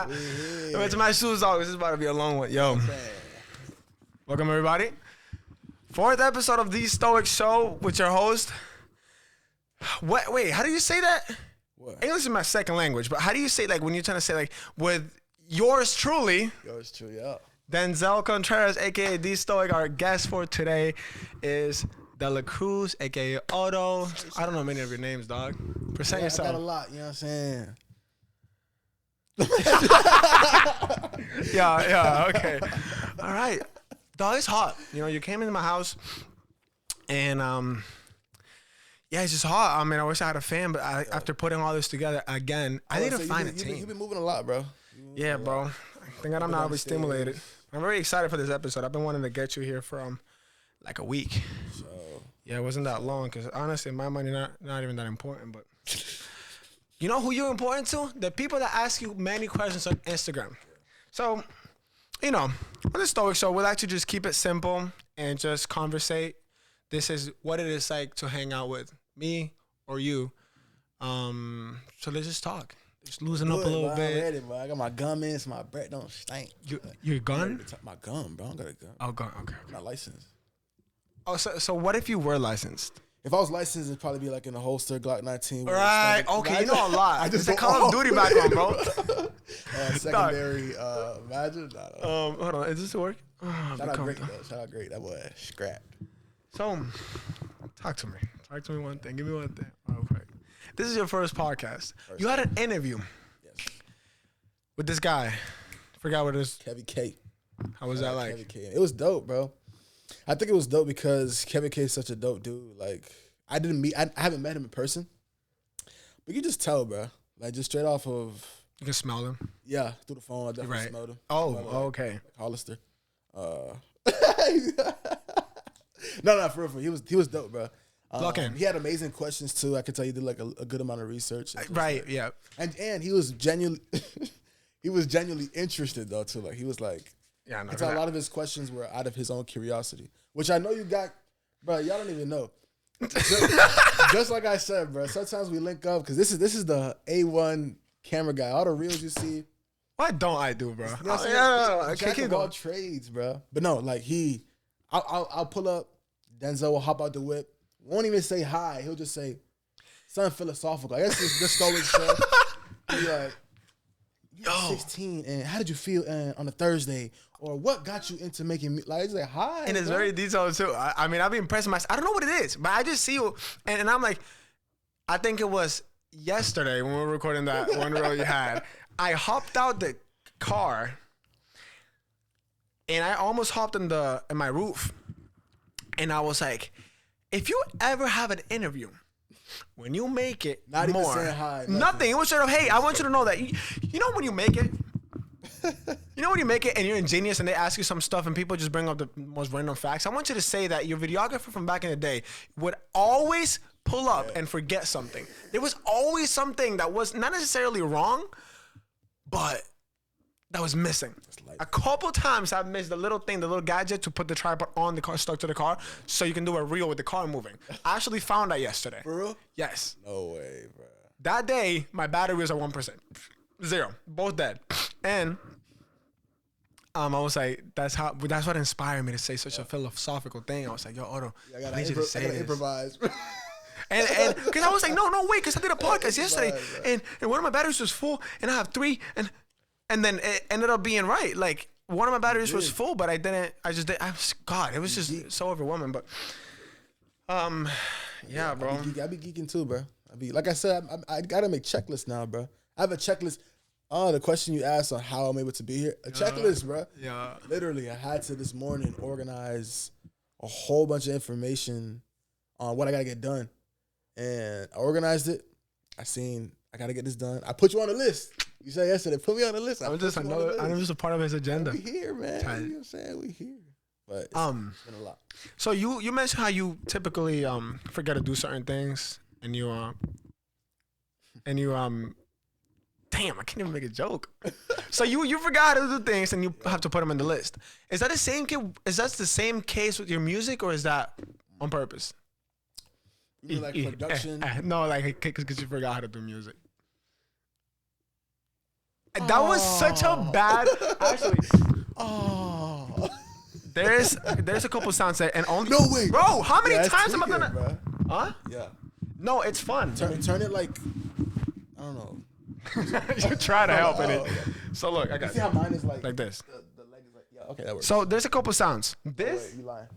I went to my shoes off. This is about to be a long one. Yo. Welcome, everybody. 4th episode of the Stoic Show with your host. Wait, how do you say that? What? English is my second language, but how do you say, like, when you're trying to say, like, with yours truly, yeah. Denzel Contreras, a.k.a. The Stoic. Our guest for today is Cruz, a.k.a. Otto. I don't know many of your names, dog. Present yourself. I got a lot, you know what I'm saying? Yeah, okay. All right. Dog, it's hot. You know, you came into my house, and, yeah, it's just hot. I mean, I wish I had a fan, but after putting all this together again, I need to find a team. You've been moving a lot, bro. Yeah, bro. Thank God I'm not overstimulated. I'm very excited for this episode. I've been wanting to get you here for like a week. So yeah, it wasn't that long because honestly, my money not even that important. But you know who you're important to? The people that ask you many questions on Instagram. So, you know, on the Stoic Show, we'll actually just keep it simple and just conversate. This is what it is like to hang out with me or you. So let's just talk. Just loosen up a little bit. I'm ready, bro. I got my gum in, so my breath don't stink. Your gun? My gum, bro. I don't got a gun. Oh, gun. Okay. I'm not licensed. Oh, so what if you were licensed? If I was licensed, it'd probably be like in a holster, Glock 19. Right. Okay, you know a lot. It's a Call of Duty background, bro. Secondary, imagine. Hold on. Is this work? Shout out Great, though. Shout out Great. That boy scrapped. So, talk to me. Talk to me one thing. Give me one thing. Real quick. This is your first podcast. You had an interview with this guy. Forgot what it is. Kevin K. How was that like? Kevin K. It was dope, bro. I think it was dope because Kevin K is such a dope dude. Like, I haven't met him in person, but you just tell, bro. Like, just straight off of. You can smell him. Yeah, through the phone, I definitely smelled him. Okay. Like Hollister. No, for real. He was dope, bro. He had amazing questions too. I could tell you did like a good amount of research. Right. Yeah. And he was genuinely interested though too. Like he was like, yeah. No, a lot of his questions were out of his own curiosity, which I know you got, bro. Y'all don't even know. Just like I said, bro. Sometimes we link up because this is the A1 camera guy. All the reels you see. What don't I do, bro? Jack of all trades, bro. But no, like I'll pull up. Denzel will hop out the whip. Won't even say hi. He'll just say something philosophical. I guess it's the Stoic Show. He'll be like, you're 16, and how did you feel on a Thursday? Or what got you into making me? Like, he's like, hi. And it's very detailed, too. I mean, I've been impressed myself. I don't know what it is, but I just see you, and I'm like, I think it was yesterday when we were recording that one reel you had. I hopped out the car, and I almost hopped in my roof. And I was like, if you ever have an interview, when you make it, not more, even saying hi, nothing. It was sort of, hey, I want you to know that, you know when you make it? You know when you make it and you're ingenious and they ask you some stuff and people just bring up the most random facts? I want you to say that your videographer from back in the day would always pull up and forget something. There was always something that was not necessarily wrong, but that was missing. A couple times I've missed the little gadget to put the tripod on the car, stuck to the car, so you can do a reel with the car moving. I actually found that yesterday. For real? Yes. No way, bro. That day, my battery was at 1%. 0. Both dead. And I was like, that's what inspired me to say such a philosophical thing. I was like, yo, Otto, I need you to say this. Improvise. And because I was like, no, wait, because I did a podcast yesterday, and one of my batteries was full, and I have 3, and then it ended up being right. Like, one of my batteries was full, but I didn't. It was just so overwhelming. But, yeah, bro. I be geeking too, bro. Like I said, I gotta make checklists now, bro. I have a checklist. Oh, the question you asked on how I'm able to be here. A checklist, bro. Yeah. Literally, I had to this morning organize a whole bunch of information on what I gotta get done. And I organized it. I gotta get this done. I put you on the list. You said yesterday, put me on the list. I'm just a part of his agenda. We here, man. You know what I'm saying? We here. But it's been a lot. So you mentioned how you typically forget to do certain things and you damn, I can't even make a joke. So you forgot to do things and you have to put them in the list. Is that the same case with your music, or is that on purpose? You mean like production? No, like because you forgot how to do music. That was such a bad. Actually, there's a couple sounds that and only. No way, bro. How many that's times am I tweaking, gonna? bro. Huh? Yeah. No, it's fun. Turn it like, I don't know. You try to help in it. So look, I got See how mine is like this. The leg is like, yeah, okay, that works. So there's a couple sounds. This Wait, you lying.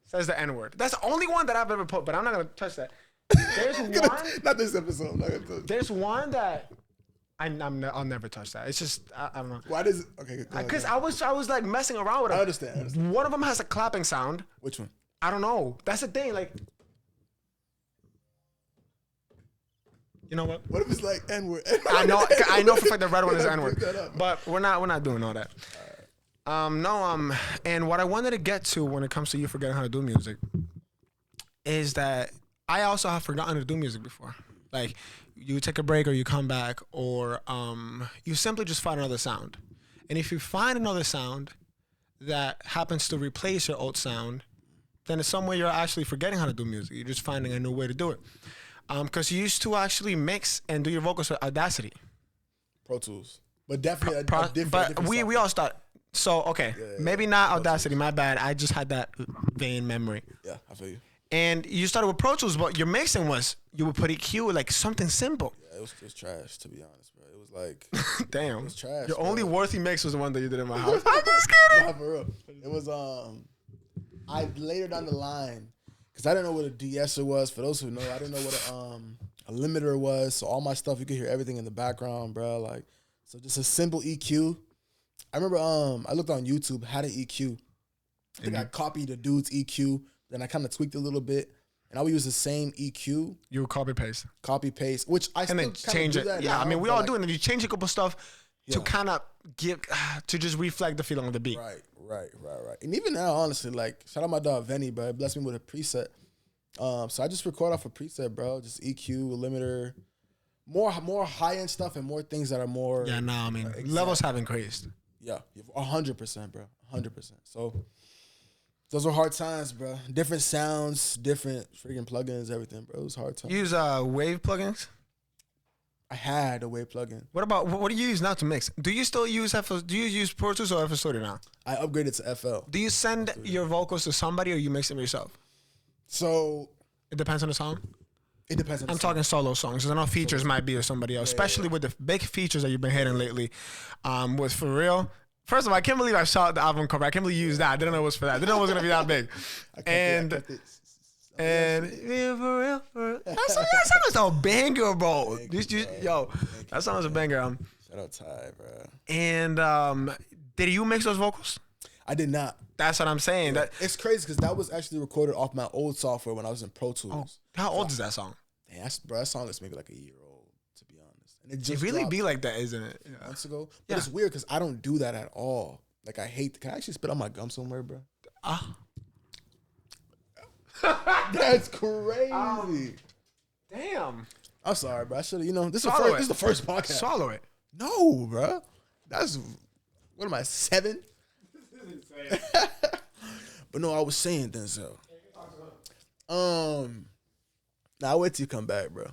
says the N word. That's the only one that I've ever put, but I'm not gonna touch that. There's one. Not this episode. I'm not gonna touch. There's one that I'll never touch that. It's just I don't know. Why does it? Okay, Because I was like messing around with it. I understand. One of them has a clapping sound. Which one? I don't know. That's the thing. Like, you know what? What if it's like N-word? I know for a fact the red one is N-word, but we're not doing all that. And what I wanted to get to when it comes to you forgetting how to do music is that I also have forgotten to do music before. Like, you take a break or you come back or you simply just find another sound. And if you find another sound that happens to replace your old sound, then in some way you're actually forgetting how to do music. You're just finding a new way to do it. Because you used to actually mix and do your vocals with Audacity. Pro Tools. But definitely a different But we all start. So, okay, maybe not Audacity, my bad. I just had that vain memory. Yeah, I feel you. And you started with Pro Tools, but your mixing was, you would put EQ, like something simple. Yeah, it was trash, to be honest, bro. It was like... Damn. It was trash, Your bro. only worthy mix was the one that you did in my house. I'm just kidding. Nah, for real. It was, I later down the line, because I didn't know what a de-esser was. For those who know, I didn't know what a limiter was. So all my stuff, you could hear everything in the background, bro. Like, so just a simple EQ. I remember I looked on YouTube, how to EQ. I think I copied the dude's EQ. Then I kind of tweaked a little bit. And I would use the same EQ. You would copy paste, which I and still then change do it. that Yeah, now, I mean, we but all like, do it. And you change a couple stuff to kind of give, to just reflect the feeling of the beat. Right. And even now, honestly, like, shout out my dog Venny, bro. Blessed me with a preset. So I just record off a preset, bro. Just EQ, a limiter, more high end stuff, and more things that are more. Yeah, no, I mean, levels have increased. Yeah, 100%, bro. 100%. So those were hard times, bro. Different sounds, different freaking plugins, everything, bro. It was hard times. You use Wave plugins? I had a Wave plugin. What do you use now to mix? Do you still use Do you use Pro Tools or FL Studio now? I upgraded to FL. Do you send your vocals to somebody or you mix them yourself? So It depends on the song. it depends on the I'm song. talking solo songs. 'Cause I know features might be with somebody else, especially with the big features that you've been hitting lately. With For Real. First of all, I can't believe I shot the album cover. I can't believe you used that. I didn't know it was for that. I didn't know it was gonna be that big. Yeah, For Real. That song is a banger, bro. That song is a banger. Shout out Ty, bro. And did you mix those vocals? I did not. That's what I'm saying. That It's crazy because that was actually recorded off my old software when I was in Pro Tools. How old is that song? Damn, that song is maybe like a year old, to be honest. And It really be like that, isn't it? Yeah. months ago. But it's weird because I don't do that at all. Like, I hate. Can I actually spit on my gum somewhere, bro? That's crazy. Damn. I'm sorry, bro. I should have. This Swallow is the first podcast. Swallow it. No, bro. That's what am I 7? But no, I was saying Denzel. Now I'll wait till you come back, bro.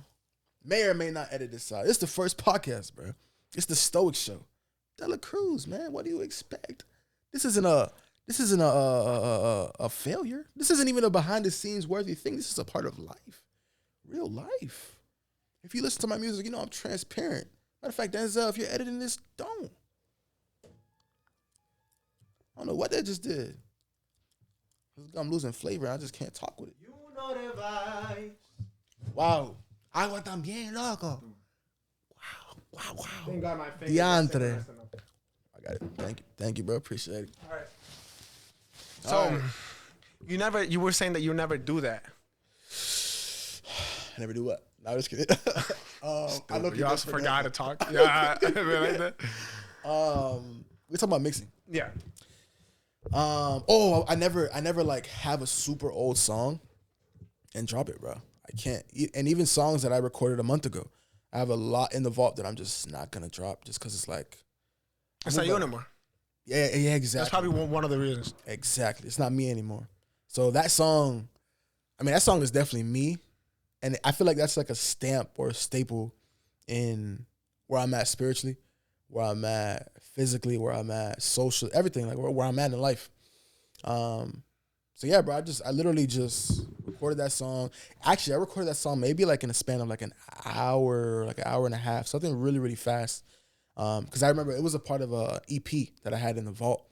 May or may not edit this out. It's the first podcast, bro. It's the Stoic Show. Cruz, man. What do you expect? This isn't a failure. This isn't even a behind the scenes worthy thing. This is a part of life, real life. If you listen to my music, I'm transparent. Matter of fact, Denzel, if you're editing this, don't. I don't know what that just did. I'm losing flavor. I just can't talk with it. You know the vibes. Wow. Agua también, loco. Wow. Thank God my finger. Diantre. I got it. Thank you, bro. Appreciate it. All right. So, you were saying that you never do that. I never do what? No, I'm just kidding. You also forgot to talk. Yeah, like that. We're talking about mixing. Yeah. I never like have a super old song and drop it, bro. I can't. And even songs that I recorded a month ago, I have a lot in the vault that I'm just not gonna drop just because it's like it's not you anymore. Yeah, exactly. That's probably one of the reasons. Exactly. It's not me anymore. So that song is definitely me. And I feel like that's like a stamp or a staple in where I'm at spiritually. where I'm at physically, where I'm at social, everything, like where I'm at in life. So yeah, bro, I literally just recorded that song. Actually, I recorded that song maybe like in a span of like an hour and a half, something really, really fast. Because I remember it was a part of a EP that I had in the vault.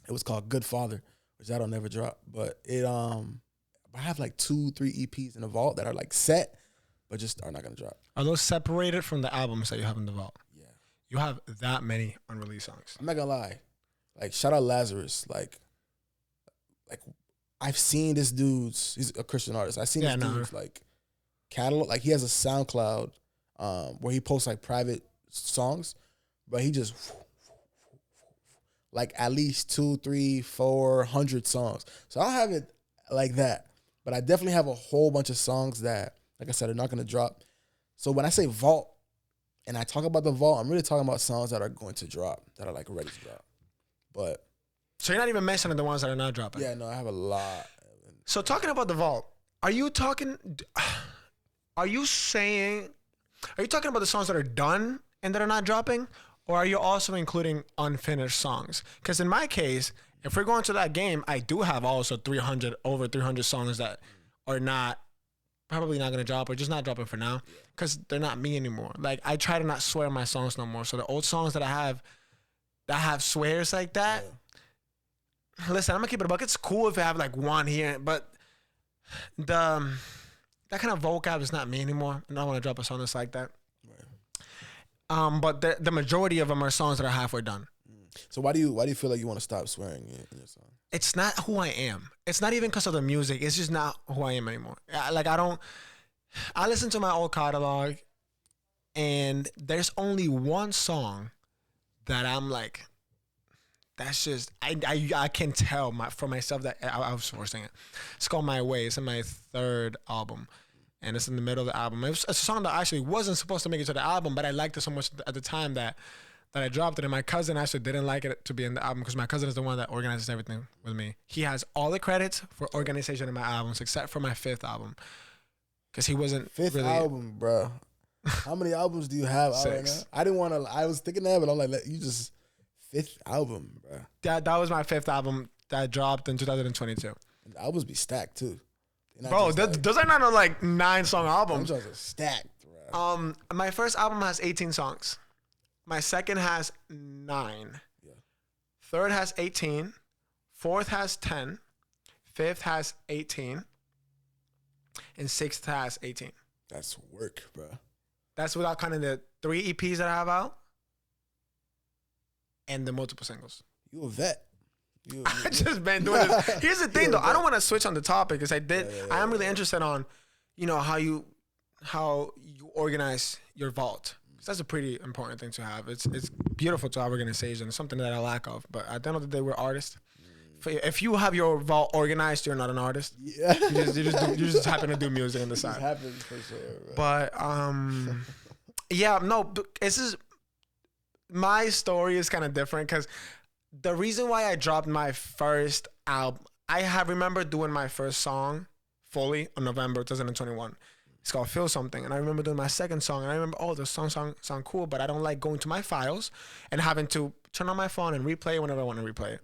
It was called Good Father, which that'll never drop. But I have like 2-3 EPs in the vault that are like set, but just are not gonna drop. Are those separated from the albums that you have in the vault? Yeah. You have that many unreleased songs. I'm not gonna lie. Like, shout out Lazarus. Like I've seen this dude's, he's a Christian artist. I've seen this dude's like catalog. Like, he has a SoundCloud where he posts like private songs, but he just like at least 200, 300, 400 songs. So I don't have it like that, but I definitely have a whole bunch of songs that, like I said, are not gonna drop. So when I say vault and I talk about the vault, I'm really talking about songs that are going to drop, that are like ready to drop. But so you're not even mentioning the ones that are not dropping? Yeah, no, I have a lot. So talking about the vault, are you talking about the songs that are done and that are not dropping? Or are you also including unfinished songs? Because in my case, if we're going to that game, I do have also over 300 songs that are probably not going to drop or just not dropping for now because they're not me anymore. Like, I try to not swear my songs no more. So the old songs that I have swears like that, listen, I'm gonna keep it a buck. It's cool if I have like one here, but that kind of vocab is not me anymore. And I don't want to drop a song that's like that. Right. But the majority of them are songs that are halfway done. So why do you feel like you want to stop swearing in your song? It's not who I am. It's not even because of the music. It's just not who I am anymore. I listen to my old catalog, and there's only one song that I'm like, that's just, I can tell for myself that I was forcing it. It's called My Way. It's in my 3rd album. And it's in the middle of the album. It's a song that actually wasn't supposed to make it to the album, but I liked it so much at the time that I dropped it. And my cousin actually didn't like it to be in the album because my cousin is the one that organizes everything with me. He has all the credits for organization of my albums except for my 5th album. Because he wasn't 5th album, bro. How many albums do you have out right now? I was thinking that, but I'm like, you just... 5th album, bro. That was my 5th album that dropped in 2022. And the albums be stacked too. Bro, those are not like 9-song albums. Those are stacked, bro. My first album has 18 songs. My second has 9. Yeah. Third has 18. Fourth has 10. Fifth has 18. And sixth has 18. That's work, bro. That's without counting the 3 EPs that I have out. And the multiple singles. You a vet. I just been doing this. Here's the thing, though. I don't want to switch on the topic because I am really interested on, how you organize your vault. That's a pretty important thing to have. It's beautiful to have organization. It's something that I lack of. But at the end of the day, we're artists. If you have your vault organized, you're not an artist. Yeah. You just happen to do music on the side. It happens for sure. Bro. But yeah, no. This is. My story is kind of different because the reason why I dropped my first album, I remember doing my first song fully in November 2021. It's called Feel Something. And I remember doing my second song. And I remember, the song sound cool, but I don't like going to my files and having to turn on my phone and replay it whenever I want to replay it.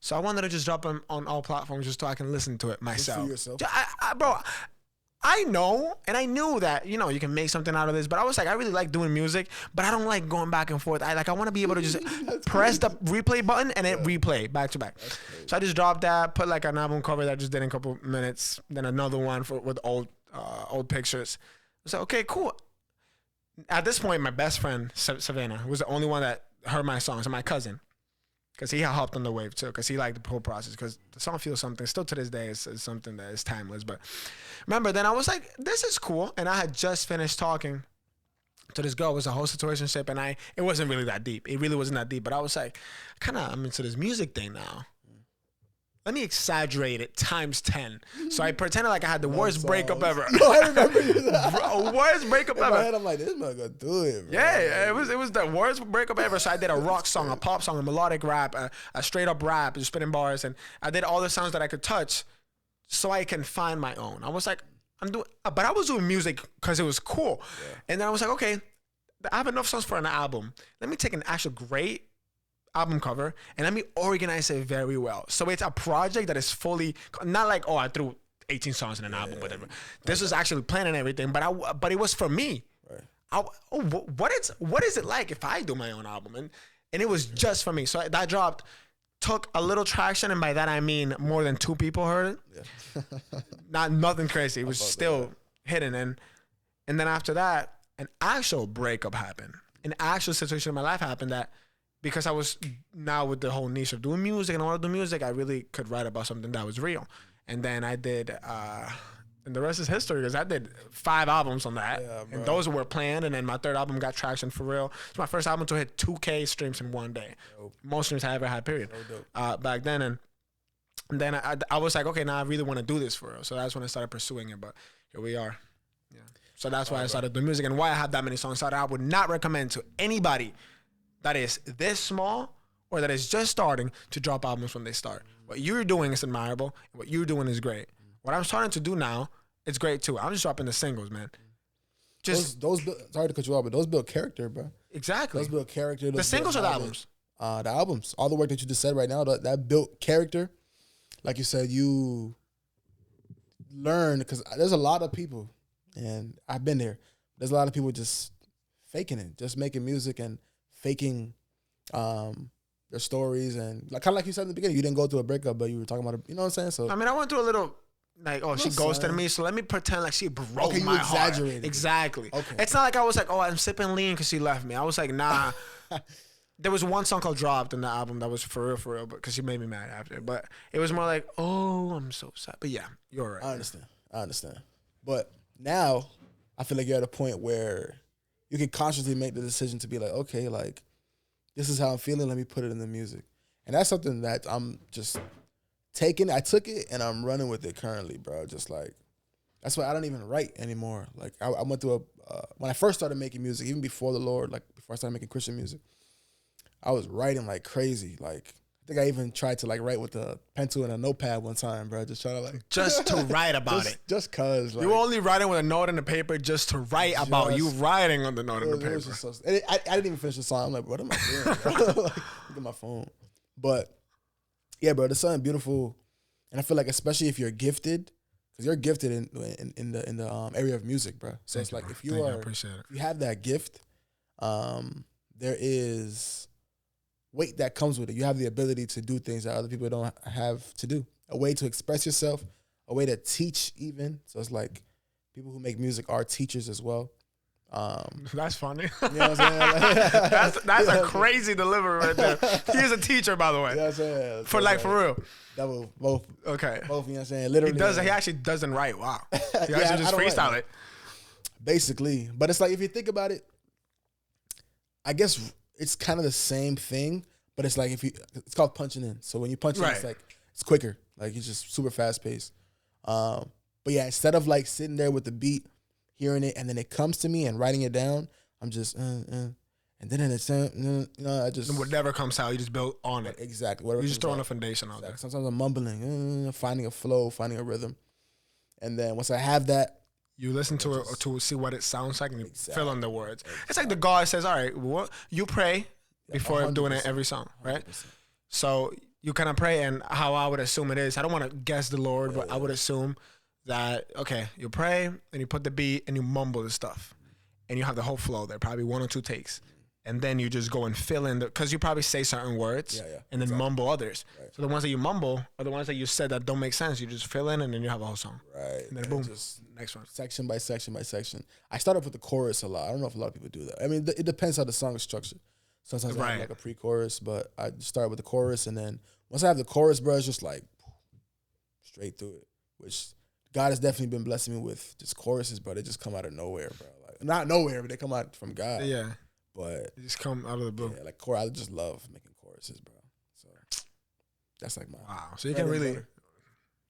So I wanted to just drop them on all platforms just so I can listen to it myself. Good for yourself. Bro, I know, and I knew that, you can make something out of this, but I was like, I really like doing music, but I don't like going back and forth. I want to be able to just press the replay button and it replay back to back. So I just dropped that, put like an album cover that I just did in a couple minutes, then another one with old pictures. I said, okay, cool. At this point, my best friend, Savannah, was the only one that heard my songs, and my cousin. Because he helped on the wave too, because he liked the whole process. Because the song Feels Something, still to this day, is something that is timeless. But remember, then I was like, this is cool. And I had just finished talking to this girl. It was a whole situationship, and it wasn't really that deep. It really wasn't that deep. But I was like, I'm into this music thing now. Let me exaggerate it times 10. So I pretended like I had the worst breakup ever. No, I remember that. Bro, worst breakup ever. In my head, I'm like, this man gonna do it, bro. Yeah, it was the worst breakup ever. So I did a rock song, a pop song, a melodic rap, a straight up rap, just spitting bars, and I did all the sounds that I could touch, so I can find my own. I was like, but I was doing music because it was cool, and then I was like, okay, I have enough songs for an album. Let me take an actual great album cover and let me organize it very well. So it's a project that is fully, not like, oh, I threw 18 songs in an album, whatever. This was actually planned and everything, but it was for me. Right. What is it like if I do my own album? And it was just for me. So that dropped, took a little traction, and by that I mean more than 2 people heard it. Yeah. Nothing crazy. It was still hidden. And then after that, an actual breakup happened. An actual situation in my life happened that because I was now with the whole niche of doing music and all of the music, I really could write about something that was real. And then I did, and the rest is history because I did 5 albums on that. Yeah, and those were planned. And then my 3rd album got traction for real. It's my first album to hit 2K streams in one day. Dope. Most streams I ever had, period. Back then. And then I was like, okay, now I really want to do this for real. So that's when I started pursuing it. But here we are. Yeah. So that's why I started doing music and why I have that many songs. So I would not recommend to anybody that is this small or that is just starting to drop albums when they start. What you're doing is admirable. What you're doing is great. What I'm starting to do now, it's great too. I'm just dropping the singles, man. Just those sorry to cut you off, but those build character, bro. Exactly. Those build character. The singles or the albums? The albums. All the work that you just said right now, that built character. Like you said, you learn, because there's a lot of people, and I've been there. There's a lot of people just faking it, just making music and faking their stories, and kind of like you said in the beginning, you didn't go through a breakup, but you were talking about you know what I'm saying? So I mean, I went through a little like, she ghosted me, so let me pretend like she broke my heart. Exactly. Okay. It's not like I was like, I'm sipping lean because she left me. I was like, nah. There was one song called Dropped in the album that was for real, but because she made me mad after. But it was more like, I'm so sad. But yeah, you're right. I understand. But now I feel like you're at a point where you can consciously make the decision to be like, okay, like, this is how I'm feeling. Let me put it in the music. And that's something that I'm just taking. I took it and I'm running with it currently, bro. Just like, that's why I don't even write anymore. Like, I went through when I first started making music, even before the Lord, like before I started making Christian music, I was writing like crazy. Like, I think I even tried to like write with a pencil and a notepad one time, bro. Just trying to like just to write about it. Just cause like, you were only writing with a note and a paper just to write about you writing on the note and the paper. I didn't even finish the song. I'm like, what am I doing, bro? Like, look at my phone. But yeah, bro, there's something beautiful, and I feel like especially if you're gifted, because you're gifted in the area of music, bro. So it's like if you have that gift, there is weight that comes with it. You have the ability to do things that other people don't have to do. A way to express yourself, a way to teach even. So it's like people who make music are teachers as well. That's funny. You know what I'm saying? that's a crazy delivery right there. He's a teacher, by the way. You know what I'm saying? For real. Double, both. Okay. Both, you know what I'm saying? Literally. He actually doesn't write. Wow. He actually just freestyle it. Basically. But it's like, if you think about it, I guess it's kind of the same thing, but it's like it's called punching in. So when you punch in, it's like, it's quicker. Like, it's just super fast paced. But yeah, instead of like sitting there with the beat, hearing it, and then it comes to me and writing it down, I'm just, and then it's, I just. Whatever comes out, you just build on it. Exactly. You're just throwing a foundation out there. Sometimes I'm mumbling, finding a flow, finding a rhythm. And then once I have that, you listen to it to see what it sounds like, and you fill in the words. It's like the God says, all right, you pray before doing it every song, right? 100%. So you kind of pray, and how I would assume it is, I don't want to guess the Lord, but I would assume that, okay, you pray, and you put the beat, and you mumble the stuff, and you have the whole flow there, probably 1 or 2 takes. And then you just go and fill in because you probably say certain words and then mumble others. Right. So the ones that you mumble are the ones that you said that don't make sense. You just fill in and then you have a whole song. Right. And then boom, just next one. Section by section by section. I started with the chorus a lot. I don't know if a lot of people do that. I mean, it depends how the song is structured. Sometimes I have like a pre-chorus, but I start with the chorus, and then once I have the chorus, bro, it's just like straight through it, which God has definitely been blessing me with just choruses, but they just come out of nowhere, bro. Like, not nowhere, but they come out from God. Yeah. But you just come out of the blue. Yeah, like I just love making choruses, bro. So that's like my So you can really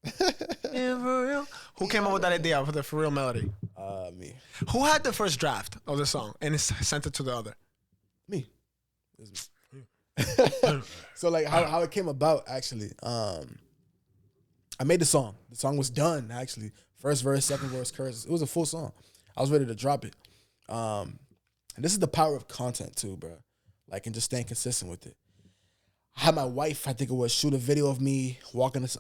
for real. Who came up with that idea for the For Real melody? Me. Who had the first draft of the song and sent it to the other? Me. It was me. So like how it came about actually. I made the song. The song was done actually. First verse, second verse, chorus. It was a full song. I was ready to drop it. And this is the power of content too, bro. Like, and just staying consistent with it. I had my wife, I think it was, shoot a video of me walking this,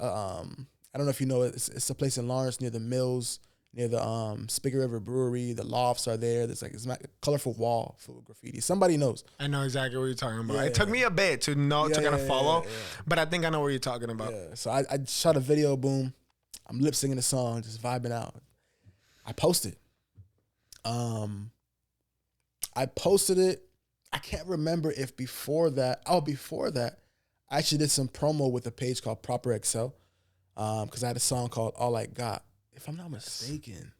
I don't know if you know it. It's a place in Lawrence near the Mills, near the Spigot River Brewery. The lofts are there. There's like, it's a colorful wall full of graffiti. Somebody knows. I know exactly what you're talking about. It took me a bit to know, to kind of follow, but I think I know what you're talking about. Yeah. So I shot a video, boom. I'm lip singing the song, just vibing out. I posted. I posted it. I can't remember if before that, I actually did some promo with a page called Proper Excel. Because I had a song called All I Got, if I'm not mistaken.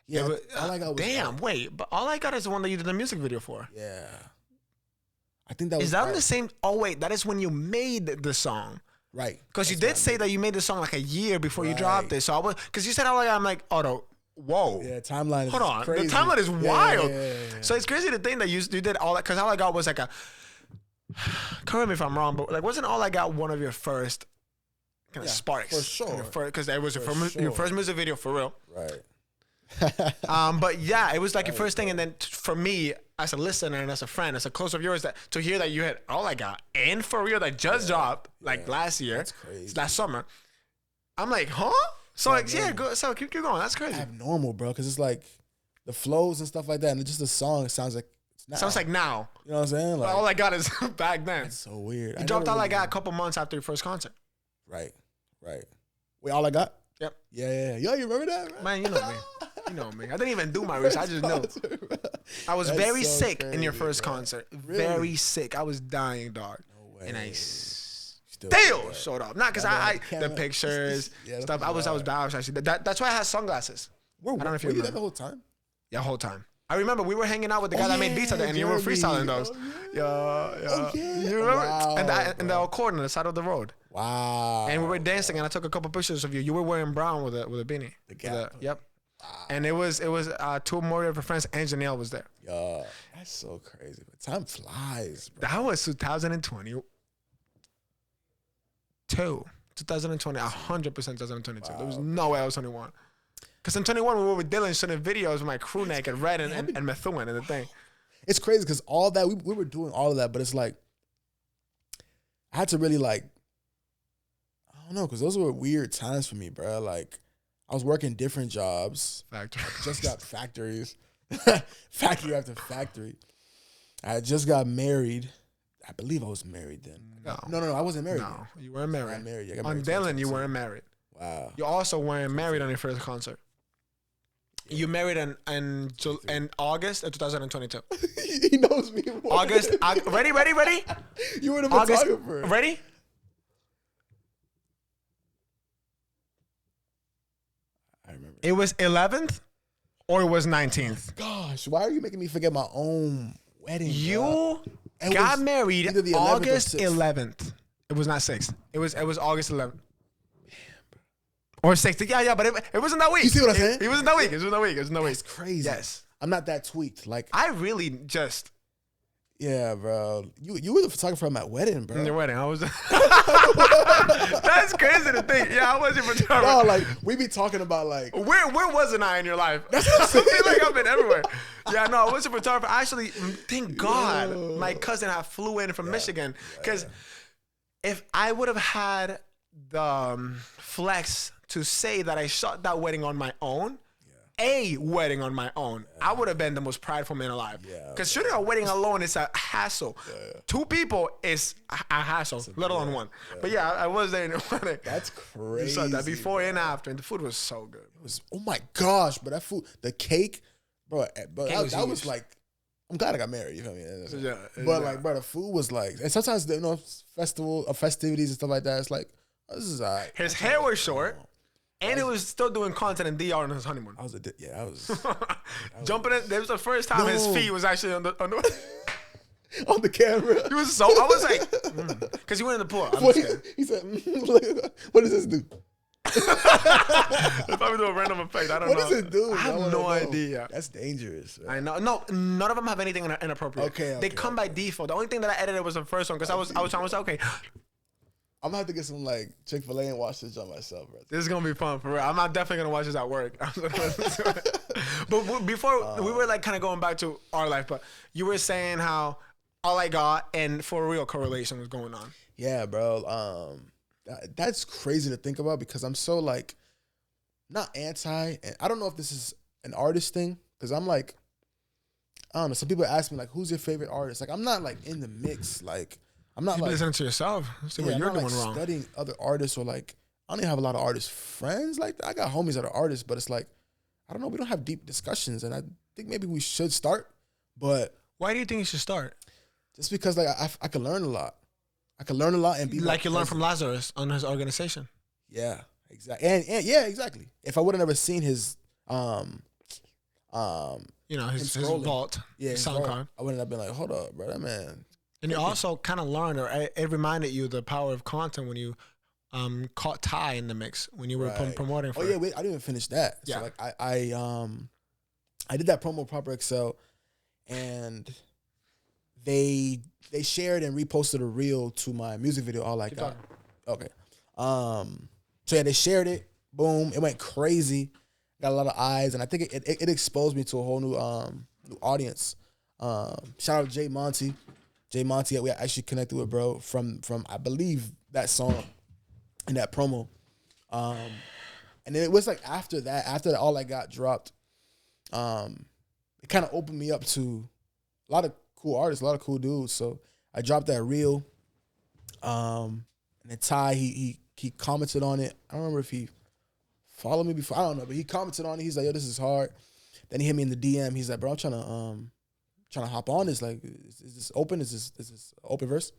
Yeah, but, All I Got was damn, wait, but All I Got is the one that you did the music video for. Yeah. I think that was... Is that on the same... Oh, wait, that is when you made the song. Right. Because you did say that you made the song like a year before you dropped it. So I was... Because you said All I Got, I'm like, oh, no. Whoa. Yeah, timeline is Hold on. crazy. The timeline is wild. Yeah. So it's crazy to think that you did All That... Because All I Got was like a... Correct me if I'm wrong, but like wasn't All I Got one of your first... kind of sparks for sure, because that was your first music video for real, right? But yeah, it was like your first thing, and then for me as a listener and as a friend, as a close of yours, that to hear that you had All I Got and for real that just dropped like last year, last summer, I'm like, huh? So like, go, so keep going. That's crazy. Abnormal, bro, because it's like the flows and stuff like that, and just the song it sounds like. Sounds like now. You know what I'm saying? Like, All I Got is back then. That's so weird. You dropped All I Got a couple months after your first concert. Right. Wait, All I Got? Yep. Yeah. Yo, you remember that? Man, you know me. You know me. I didn't even do my research. I just know. I was very sick in your first concert. Really? Very sick. I was dying, dog. No way. And I still showed up. Not because the pictures, stuff. I was bad, actually. That's why I had sunglasses. I don't know if you remember. Were you there the whole time? Yeah, the whole time. I remember we were hanging out with the guy that made beats at the end, and you were freestyling those. Yeah. You remember? Wow, and the accord on the side of the road. Wow. And we were dancing, and I took a couple pictures of you. You were wearing brown with a beanie. The Gap. Yep. Wow. And it was two more of your friends, and Janelle was there. Yeah, that's so crazy. But time flies, bro. That was 2020. 2020, 100% 2022. Wow. There was no way I was 21. Because in 21, we were with Dylan shooting videos with my crew neck and Red and Methuen and the thing. It's crazy because all that, we were doing all of that, but it's like, I had to really like, I don't know, because those were weird times for me, bro. Like, I was working different jobs. Factories. I just got factories. Factory after factory. I just got married. I believe I was married then. No, I wasn't married. No, you weren't married. I got married. On Dylan, you weren't married. Wow. You also weren't married on your first concert. Yeah. You married in August of 2022. He knows me more. August. Ready? You were the photographer. Ready? I remember. It was 11th or it was 19th. Gosh, why are you making me forget my own wedding? You got married August 11th. It was not 6th. It was August 11th. Or 6th. Yeah, but it wasn't that week. You see what I'm saying? It wasn't that week. It wasn't that week. That's crazy. Yes. I'm not that tweaked. Like, I really just... Yeah, bro. You were the photographer at my wedding, bro. In your wedding. I was... That's crazy to think. Yeah, I was your photographer. No, like, we be talking about, like... Where wasn't I in your life? I feel like I've been everywhere. Yeah, no, I was your photographer. Actually, thank God my cousin had flew in from Michigan. Because if I would have had the flex to say that I shot that wedding on my own, I would have been the most prideful man alive. Because shooting a wedding alone is a hassle. Two people is a hassle, let alone one. But yeah, I was there in the wedding. That's crazy. You saw that before and after, and the food was so good. It was, oh my gosh, but that food, the cake, bro, that was like, I'm glad I got married, you feel me? But like, bro, the food was like, and sometimes, festivities and stuff like that, it's like, oh, this is all right. His hair was short. And it was still doing content in DR on his honeymoon. I was jumping in. There was the first time his feet was actually on the on the camera. He was so. I was like, because he went in the pool. He said, "What does this do?" If I would do a random effect, I don't know. What does it do? I have no idea. That's dangerous. Man. I know. No, none of them have anything inappropriate. Okay. They come by default. The only thing that I edited was the first one because I was trying to say, okay. I'm gonna have to get some like Chick-fil-A and watch this on myself, bro. This is gonna be fun for real. I'm not definitely gonna watch this at work. But before we were like kind of going back to our life, but you were saying how All I Got and For Real correlation was going on. Yeah, bro. That's crazy to think about because I'm so like not anti, and I don't know if this is an artist thing because I'm like, I don't know. Some people ask me like, "Who's your favorite artist?" Like, I'm not like in the mix. Like, I'm not like listening to yourself. See what you're doing wrong. Studying other artists or like, I don't even have a lot of artist friends like that. I got homies that are artists, but it's like, I don't know. We don't have deep discussions, and I think maybe we should start. But why do you think you should start? Just because like I could learn a lot. I could learn a lot and be like you learned from Lazarus on his organization. Yeah, exactly. And yeah, exactly. If I would have never seen his his vault, his sound card, I wouldn't have been like, hold up, bro, that man. And you also kind of learned, or it reminded you the power of content when you caught Ty in the mix when you were promoting. Oh yeah, wait, I didn't even finish that. Yeah, so like I did that promo Proper Excel, and they shared and reposted a reel to my music video. All I Got. Okay. So yeah, they shared it. Boom, it went crazy. Got a lot of eyes, and I think it exposed me to a whole new audience. Shout out to Jay Monty. Jay Monty, we actually connected with, bro, from I believe that song and that promo. And then it was like after that All I Got dropped, it kind of opened me up to a lot of cool artists, a lot of cool dudes. So I dropped that reel. And then Ty, he commented on it. I don't remember if he followed me before. I don't know, but he commented on it. He's like, yo, this is hard. Then he hit me in the DM. He's like, bro, I'm trying to hop on this. Like, is this open? Is this open verse?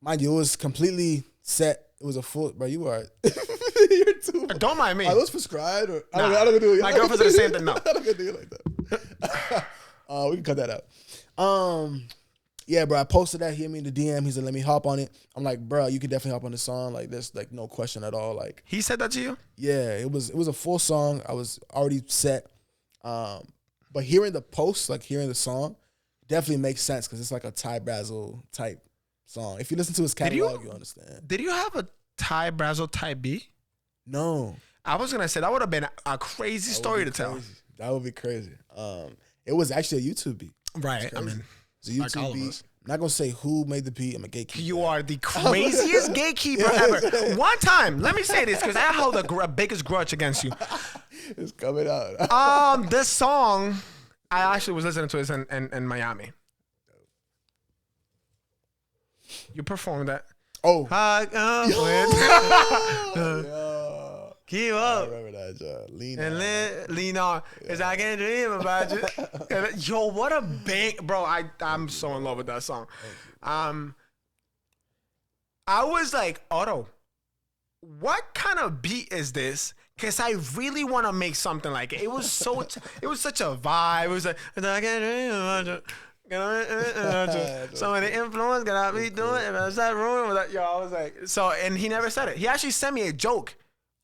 Mind you, it was completely set. It was a full, bro, you are. You're too. Don't mind me. Are those prescribed? Or, nah, I don't do it. My girlfriend's the same thing. No. I don't do it like that. We can cut that out. Yeah, bro, I posted that. He hit me in the DM. He said, let me hop on it. I'm like, bro, you can definitely hop on the song. Like, there's like no question at all. Like, he said that to you? Yeah, it was a full song. I was already set. But hearing the post, like hearing the song, definitely makes sense because it's like a Ty Brazzle type song. If you listen to his catalog, you understand. Did you have a Ty Brazzle type beat? No. I was gonna say that would have been a crazy story to tell. That would be crazy. It was actually a YouTube beat. Right. I mean, it's a YouTube beat. I'm not gonna say who made the beat. I'm a gatekeeper. You are the craziest gatekeeper ever. One time, let me say this because I hold the biggest grudge against you. It's coming out. This song, I actually was listening to this in Miami. You performed that. Oh. Keep up. I remember that, John. Lean on. Cause I can dream about you. Yo, what a bang. Bro, I'm so in love with that song. I was like, Otto, what kind of beat is this? Cause I really want to make something like it. It was it was such a vibe. It was like, I can dream about you. Some of the influence that I be doing. If I start ruining with that, yo, I was like, so, and he never said it. He actually sent me a joke.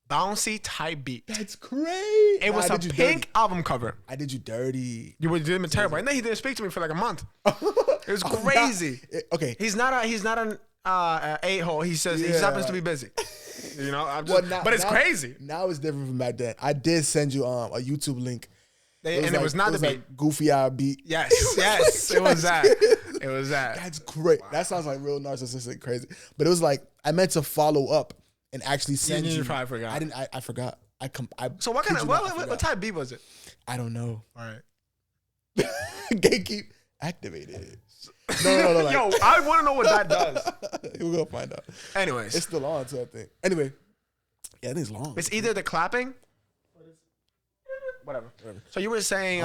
Bouncy type beat. That's great. It was a pink album cover. I did you dirty. You were doing it terrible. And then he didn't speak to me for like a month. It was crazy. Okay. He's not an a-hole. He says he just happens to be busy. You know, but it's crazy. Now it's different from back then. I did send you a YouTube link. It was not the beat. Like goofy eye beat. Yes, yes. It was that. It was that. That's great. Wow. That sounds like real narcissistic crazy. But it was like, I meant to follow up and actually send you. You probably forgot. I forgot. So what kind of what type beat was it? I don't know. All right. Gatekeep activated. No. Like, yo, I want to know what that does. We're gonna find out. Anyways, it's still on too, I think. Anyway, yeah, I think it's long. It's either the clapping. Whatever. So you were saying,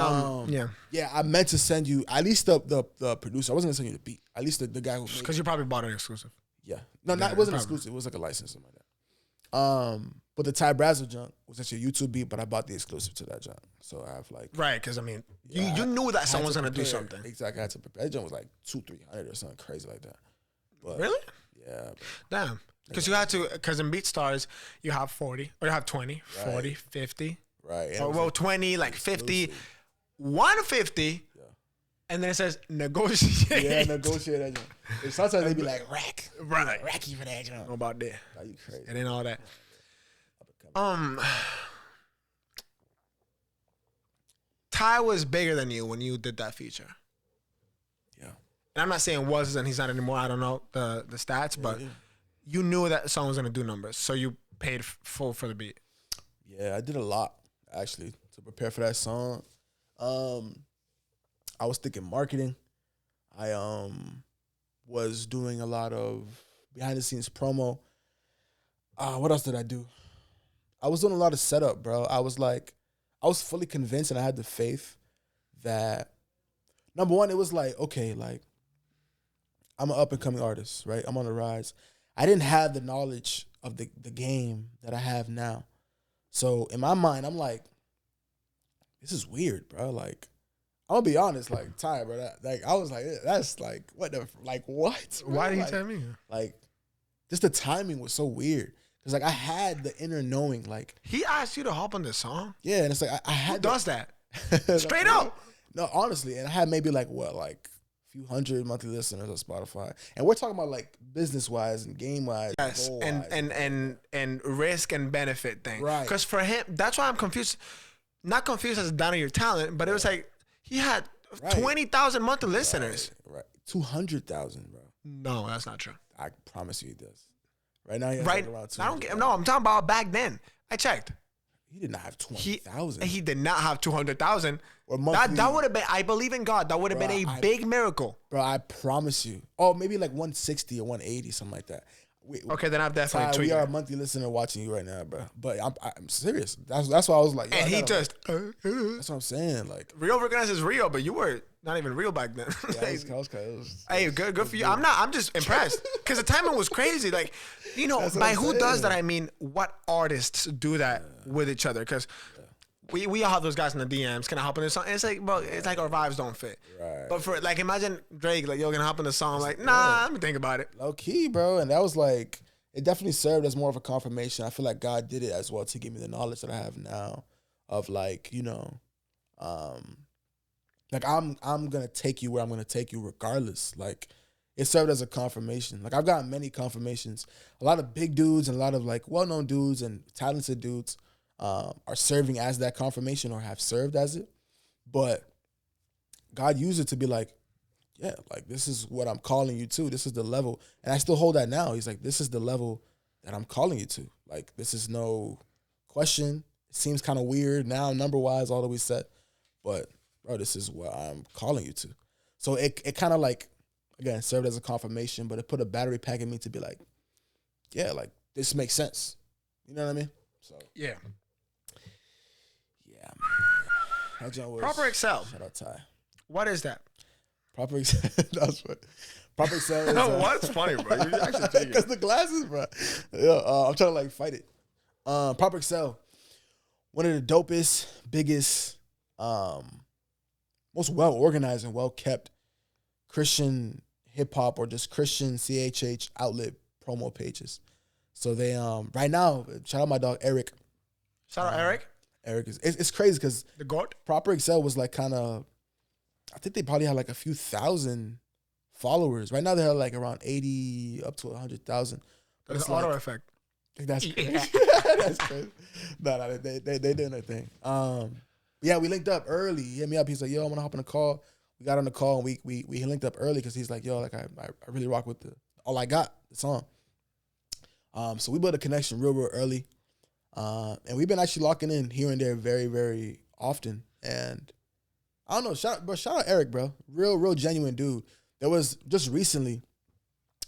yeah. I meant to send you at least the producer. I wasn't gonna send you the beat. At least the guy who because you probably bought an exclusive. Yeah, no, it wasn't exclusive. It was like a license, something like that. But the Ty Brazzle junk was actually a YouTube beat, but I bought the exclusive to that junk. So I have like right, because I mean, you knew that someone's gonna do something. Exactly, I had to prepare. That junk was like 200-300 or something crazy like that. But, really? Yeah. Damn. Because you had to, because in BeatStars you have 40 or you have 20, 40, 50. Right. Or, well, 20, like 50, 150. And then it says negotiate. Yeah, negotiate that junk. And sometimes they be like, rack. Right. Racky for that junk. How about that? Are you crazy? And then all that. Ty was bigger than you when you did that feature. Yeah. And I'm not saying was and he's not anymore. I don't know the stats, but you knew that song was gonna do numbers, so you paid full for the beat. Yeah, I did a lot actually to prepare for that song. I was thinking marketing. I was doing a lot of behind the scenes promo. What else did I do? I was doing a lot of setup, bro. I was fully convinced and I had the faith that, number one, it was like, okay, like, I'm an up-and-coming artist, right? I'm on the rise. I didn't have the knowledge of the game that I have now. So in my mind, I'm like, this is weird, bro. Like, I'm gonna be honest, like, Ty, bro. I was like, that's like, what the, like, what? Bro? Why did you like, tell me? Like, just the timing was so weird. Because, like, I had the inner knowing, like. He asked you to hop on this song? Yeah, and it's like, I had. Who does that? Straight up. No, honestly. And I had maybe, like, what, like, a few hundred monthly listeners on Spotify. And we're talking about, like, business-wise and game-wise. Yes, and risk and benefit thing. Right. Because for him, that's why I'm confused. Not confused as down on your talent, but it was like, he had 20,000 monthly listeners. Right. 200,000, bro. No, that's not true. I promise you he does. Right now he has like around 200,000. No, I'm talking about back then. I checked. He did not have 20,000. He did not have 200,000. Monthly, that would have been, I believe in God, that would have been a big miracle. Bro, I promise you. Oh, maybe like 160 or 180, something like that. Okay, then I've definitely tweeted. We are a monthly listener watching you right now, bro. But I'm serious. That's why I was like. And he just. That's what I'm saying. Like, real recognize is real, but you were not even real back then. Hey, good for you. I'm just impressed because the timing was crazy. Like, you know, by who does that? I mean, what artists do that with each other? Because we all have those guys in the DMs. Can I hop in this song? And it's like, bro, it's like our vibes don't fit. Right. But for like, imagine Drake, like, yo, can I hop in the song? I'm like, nah, let me think about it. Low key, bro. And that was like, it definitely served as more of a confirmation. I feel like God did it as well to give me the knowledge that I have now of like, you know, like I'm gonna take you where I'm gonna take you regardless. Like, it served as a confirmation. Like, I've gotten many confirmations. A lot of big dudes and a lot of like well-known dudes and talented dudes are serving as that confirmation or have served as it. But God used it to be like, yeah, like, this is what I'm calling you to. This is the level. And I still hold that now. He's like, this is the level that I'm calling you to. Like, this is no question. It seems kind of weird now, number-wise, all that we said. But, bro, this is what I'm calling you to. So it kind of like, again, served as a confirmation, but it put a battery pack in me to be like, yeah, like, this makes sense. You know what I mean? So yeah. Yeah. That joint was, Proper Excel. Shout out Ty. What is that? Proper Excel. That's what. Proper Excel is. What's funny, bro? You actually because the glasses, bro. Yeah, I'm trying to like fight it. Proper Excel. One of the dopest, biggest, most well organized and well kept Christian hip hop or just Christian CHH outlet promo pages. So they right now, shout out my dog Eric. Shout out Eric. Eric is it's crazy because the GOAT. Proper Excel was like kind of, I think they probably had like a few thousand followers. Right now they have like around 80 up to 100,000. That's auto effect. That's crazy. That's crazy. No, they doing their thing. Yeah, we linked up early. He hit me up. He's like, yo, I want to hop on a call. We got on the call and we linked up early because he's like, yo, like I really rock with all I got, the song. So we built a connection real early. And we've been actually locking in here and there very, very often. And I don't know, shout out Eric, bro. Real genuine dude. There was just recently,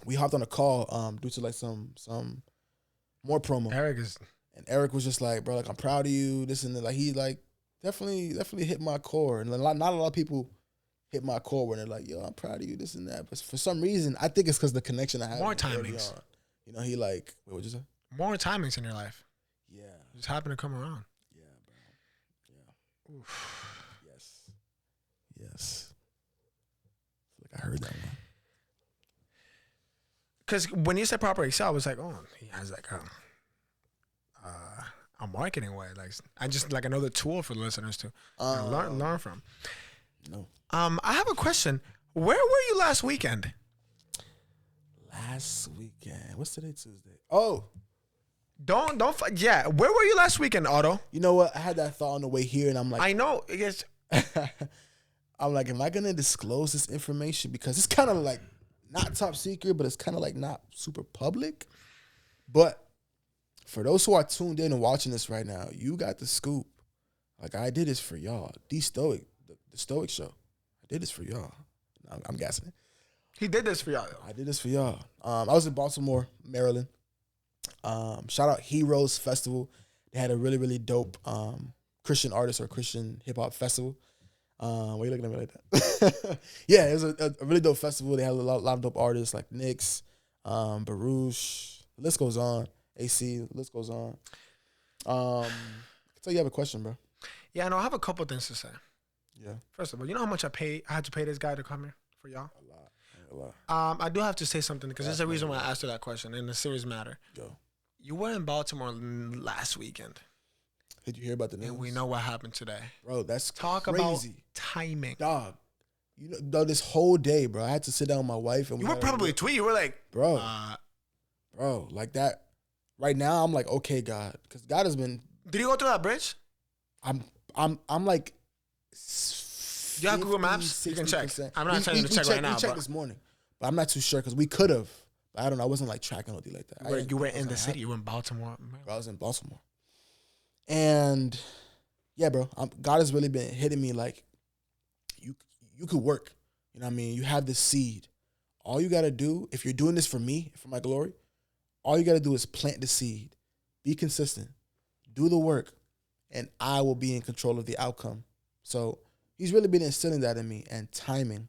we hopped on a call due to like some more promo. And Eric was just like, bro, like I'm proud of you, this and that. Like he like definitely hit my core. And not a lot of people hit my core when they're like, yo, I'm proud of you, this and that. But for some reason, I think it's because the connection I have. More timings. You know, he like, wait, what'd you say? More timings in your life. Yeah. Just happen to come around. Yeah, bro. Yeah. Oof. Yes. Like I heard that one. Because when you said Proper Excel, I was like, oh, he has like a marketing way. Like I just like another tool for the listeners to learn from. No. I have a question. Where were you last weekend? Last weekend. What's today? Tuesday. Oh. Yeah. Where were you last weekend, Otto? You know what? I had that thought on the way here, and I'm like, I know. It's I'm like, am I gonna disclose this information? Because it's kind of like not top secret, but it's kind of like not super public. But for those who are tuned in and watching this right now, you got the scoop. Like, I did this for y'all. The Stoic Show. I did this for y'all. I'm guessing it. He did this for y'all, though. I did this for y'all. I was in Baltimore, Maryland. Shout out Heroes Festival. They had a really, really dope Christian artist or Christian hip hop festival. Why are you looking at me like that? Yeah, it was a really dope festival. They had a lot of dope artists like Nyx, Baruch. The list goes on. AC, the list goes on. So you have a question, bro? Yeah, no, I have a couple things to say. Yeah. First of all, you know how much I had to pay this guy to come here for y'all? A lot. I do have to say something because there's a reason why I asked you that question in a serious matter. Yo. You were in Baltimore last weekend. Did you hear about the news? And we know what happened today. Bro, that's Talk crazy. about timing. Dog. You know, this whole day, bro, I had to sit down with my wife. And you were probably tweet. You were like, bro, like that. Right now, I'm like, okay, God, because God has been. Did you go through that bridge? I'm like. You have Google Maps? You can check. I'm not telling you to check right now. We checked this morning, but I'm not too sure because we could have. I don't know. I wasn't like tracking with you like that. You were in the city. You were in Baltimore. Bro, I was in Baltimore. And yeah, bro, God has really been hitting me like you could work. You know what I mean? You have this seed. All you got to do, if you're doing this for me, for my glory, all you got to do is plant the seed. Be consistent. Do the work. And I will be in control of the outcome. So he's really been instilling that in me and timing,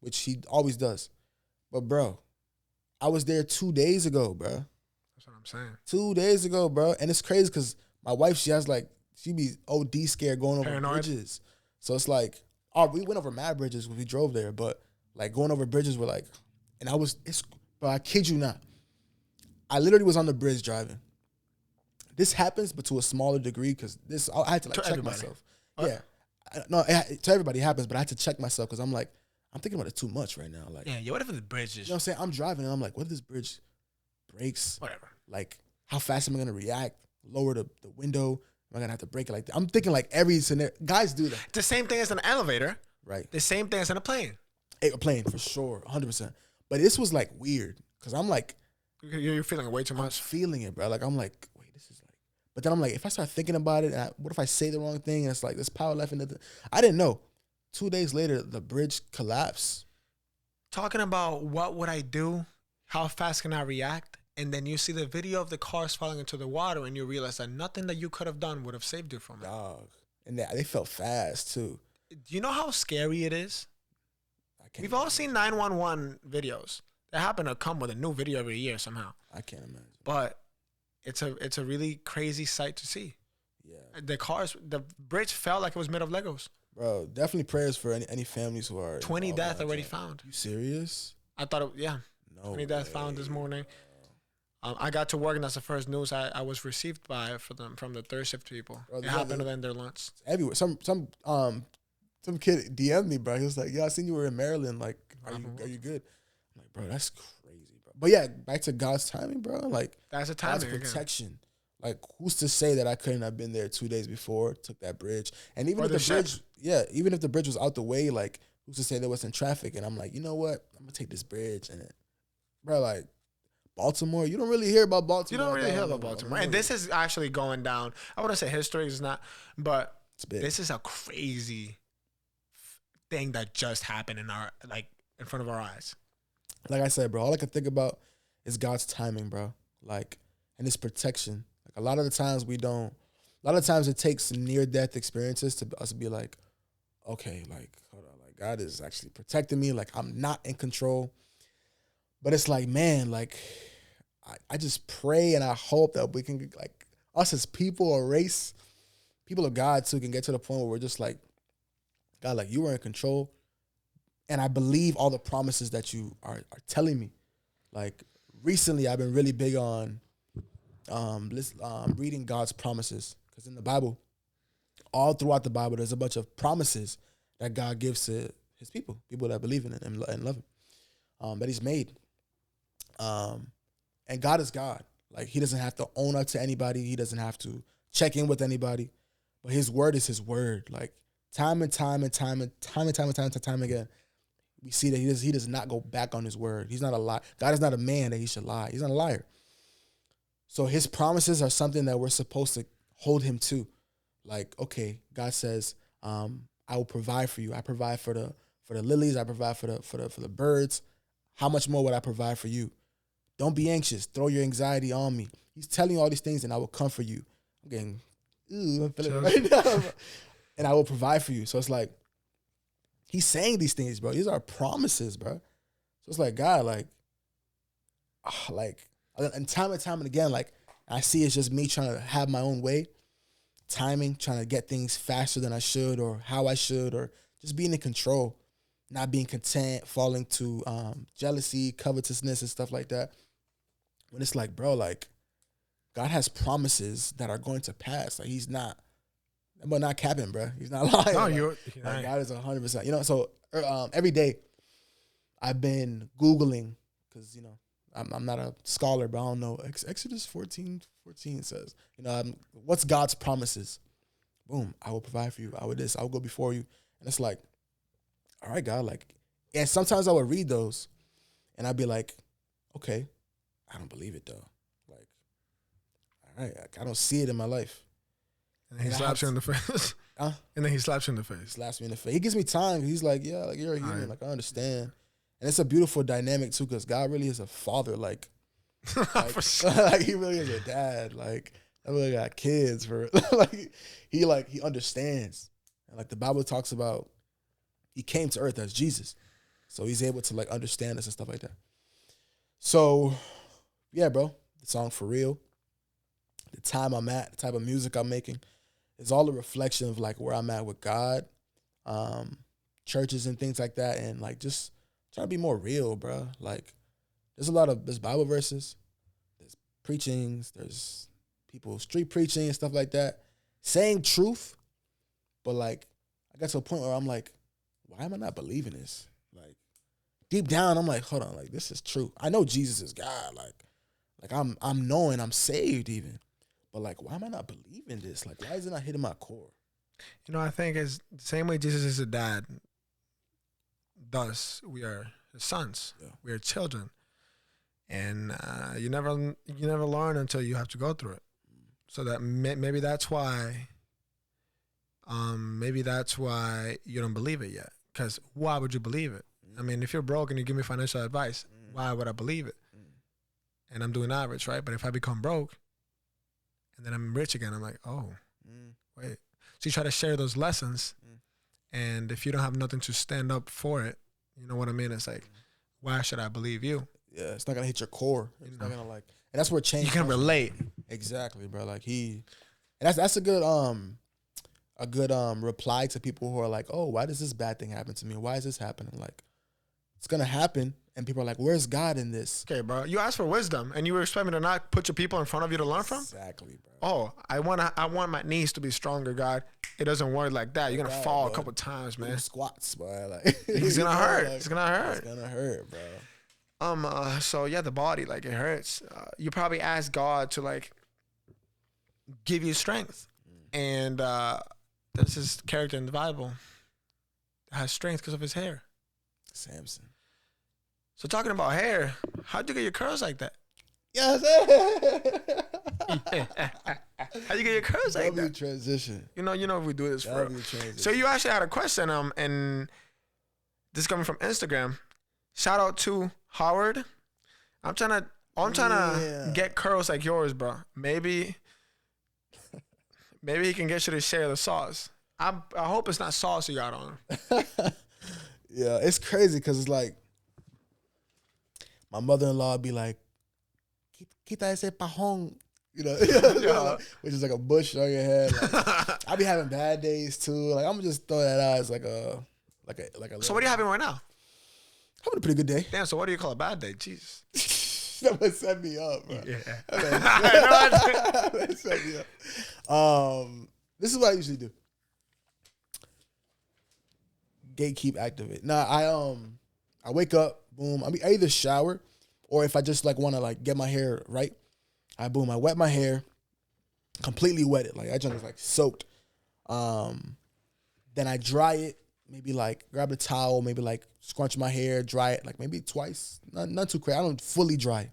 which he always does. But, bro, I was there 2 days ago, bro. That's what I'm saying. 2 days ago, bro. And it's crazy because my wife, she be OD scared going over bridges. So it's like, we went over mad bridges when we drove there, but like going over bridges were like, and bro, I kid you not. I literally was on the bridge driving. This happens, but to a smaller degree because I had to check everybody. Myself. What? Yeah. To everybody it happens, but I had to check myself because I'm like, I'm thinking about it too much right now. Like, yeah, what if the bridge is... You know what I'm saying? I'm driving and I'm like, what if this bridge breaks? Whatever. Like, how fast am I going to react? Lower the window? Am I going to have to break it like that? I'm thinking like every scenario. Guys do that. The same thing as an elevator. Right. The same thing as in a plane. A plane, for sure. 100%. But this was like weird because I'm like... You're feeling it way too much. I'm feeling it, bro. Like, I'm like, wait, this is like... But then I'm like, if I start thinking about it, what if I say the wrong thing? And it's like, there's power left in it. I didn't know. 2 days later, the bridge collapsed. Talking about what would I do? How fast can I react? And then you see the video of the cars falling into the water and you realize that nothing that you could have done would have saved you from it. Dog. And they felt fast, too. Do you know how scary it is? We've all seen 911 videos. They happen to come with a new video every year somehow. I can't imagine. But it's a really crazy sight to see. Yeah. The bridge felt like it was made of Legos. Bro, definitely prayers for any families who are... 20 deaths already found. You serious? I thought, yeah. No 20 deaths found this morning. I got to work, and that's the first news I was received from the third shift people. Bro, it happened to end their lunch. Everywhere. Some kid DM'd me, bro. He was like, "Yeah, I seen you were in Maryland. Like, are you good?" I'm like, bro, that's crazy, bro. But yeah, back to God's timing, bro. Like, that's a timing. God's protection. Again. Like, who's to say that I couldn't have been there 2 days before, took that bridge, and even if the bridge was out the way, like, who's to say there wasn't traffic? And I'm like, you know what? I'm gonna take this bridge, and bro, like. Baltimore, you don't really hear about Baltimore. You don't really hear about Baltimore. And this is actually going down. I wouldn't say history is not, but this is a crazy thing that just happened in front of our eyes. Like I said, bro, all I can think about is God's timing, bro. Like, and His protection. Like a lot of the times it takes near-death experiences to us be like, okay, like, hold on, like God is actually protecting me. Like I'm not in control. But it's like, man, like, I just pray and I hope that we can, like, us as people or race, people of God too, can get to the point where we're just like, God, like, you are in control. And I believe all the promises that you are telling me. Like, recently I've been really big on reading God's promises. Because in the Bible, all throughout the Bible, there's a bunch of promises that God gives to His people that believe in it and love Him, that He's made. And God is God. Like, He doesn't have to own up to anybody. He doesn't have to check in with anybody. But His word is His word. Like, time and time again, we see that he does not go back on his word. He's not a lie. God is not a man that he should lie. He's not a liar. So his promises are something that we're supposed to hold him to. Like, okay, God says, I will provide for you. I provide for the lilies. I provide for the birds. How much more would I provide for you? Don't be anxious. Throw your anxiety on me. He's telling you all these things, and I will comfort you. I'm getting, I'm feeling it right now. And I will provide for you. So it's like, he's saying these things, bro. These are promises, bro. So it's like, God, and time and again, like, I see it's just me trying to have my own way, timing, trying to get things faster than I should or how I should, or just being in control, not being content, falling to jealousy, covetousness, and stuff like that. When it's like, bro, like, God has promises that are going to pass. Like, he's not, but not capping, bro. He's not lying. No, like, God is 100%. You know, so every day I've been Googling, because, you know, I'm not a scholar, but I don't know. Exodus 14 says, you know, what's God's promises? Boom, I will provide for you. I will this. I will go before you. And it's like, all right, God, like, and sometimes I would read those and I'd be like, okay, I don't believe it though. Like, all right, I don't see it in my life. And he slaps you in the face. And then he slaps you in the face. Slaps me in the face. He gives me time. He's like, yeah, like, you're a human. Right. Like, I understand. And it's a beautiful dynamic too, because God really is a father. Like, like he really is a dad. Like, I really got kids for he understands. And like the Bible talks about, he came to earth as Jesus, so he's able to like understand us and stuff like that. So, yeah, bro, the song For Real, the time I'm at, the type of music I'm making, is all a reflection of like where I'm at with God, churches and things like that, and like just trying to be more real, bro. Like, there's Bible verses, there's preachings, there's people street preaching and stuff like that, saying truth, but like I got to a point where I'm like, why am I not believing this? Like, deep down, I'm like, hold on, like, this is true. I know Jesus is God, like I'm knowing I'm saved even, but like, why am I not believing this? Like, why is it not hitting my core? You know, I think it's the same way Jesus is a dad. Thus, we are his sons. Yeah. We are children, and you never learn until you have to go through it. So that maybe that's why. Maybe that's why you don't believe it yet. Because why would you believe it? I mean, if you're broke and you give me financial advice, why would I believe it? And I'm doing average, right? But if I become broke and then I'm rich again, I'm like, oh, wait. So you try to share those lessons, and if you don't have nothing to stand up for it, you know what I mean? It's like, why should I believe you? Yeah, it's not gonna hit your core. It's not gonna like, and that's where change. You can relate. Exactly, bro. Like and that's a good reply to people who are like, oh, why does this bad thing happen to me? Why is this happening? Like, it's gonna happen, and people are like, where's God in this? Okay, bro. You asked for wisdom, and you were expecting me to not put your people in front of you to learn from? Exactly, bro. Oh, I want my knees to be stronger, God. It doesn't work like that. You're gonna fall a couple times, man. Squats, bro. Like, it's gonna hurt. Like, it's gonna hurt, bro. So yeah, the body, like, it hurts. You probably ask God to like give you strength, and there's this character in the Bible that has strength because of his hair. Samson. So talking about hair, how'd you get your curls like that? Yes. How'd you get your curls like that? Transition. You know we do this for. So you actually had a question, and this is coming from Instagram. Shout out to Howard. I'm trying to get curls like yours, bro. Maybe he can get you to share the sauce. I hope it's not sauce you got on. Yeah, it's crazy because it's like my mother-in-law be like, "Quita ese pajón," you know, which is like a bush on your head. Like, I be having bad days too. Like, I'm gonna just throw that out as like a. So what are you having right now? Having a pretty good day. Damn. So what do you call a bad day? Jesus. That would set me up, bro. Yeah. That set me up. This is what I usually do. Gatekeep activate. Nah, I wake up, boom. I either shower, or if I just like want to like get my hair right, I wet my hair, completely wet it. Like, I just like soaked. Then I dry it, maybe like grab a towel, maybe like scrunch my hair, dry it like maybe twice. Not too crazy. I don't fully dry it.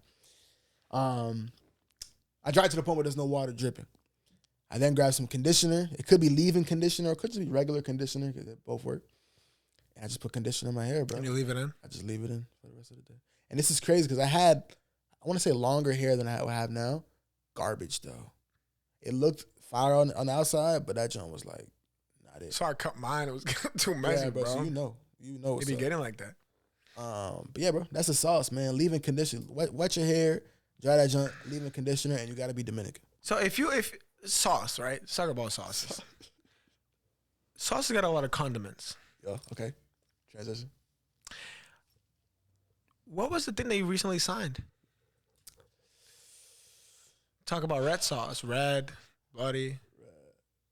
I dry it to the point where there's no water dripping. I then grab some conditioner. It could be leave-in conditioner or it could just be regular conditioner because they both work. And I just put conditioner in my hair, bro. And you leave it in? I just leave it in for the rest of the day. And this is crazy because I want to say longer hair than I have now. Garbage, though. It looked fire on the outside, but that joint was like, not it. So I cut mine. It was too messy, bro. So you know what's It be up. getting like that. But yeah, bro, that's the sauce, man. Leave-in conditioner. Wet your hair, dry that joint, leave-in conditioner, and you got to be Dominican. So if sauce, right? Let's talk about sauces. Sauce has got a lot of condiments. Yeah, okay. Transition. What was the thing that you recently signed? Talk about red sauce. Red, bloody.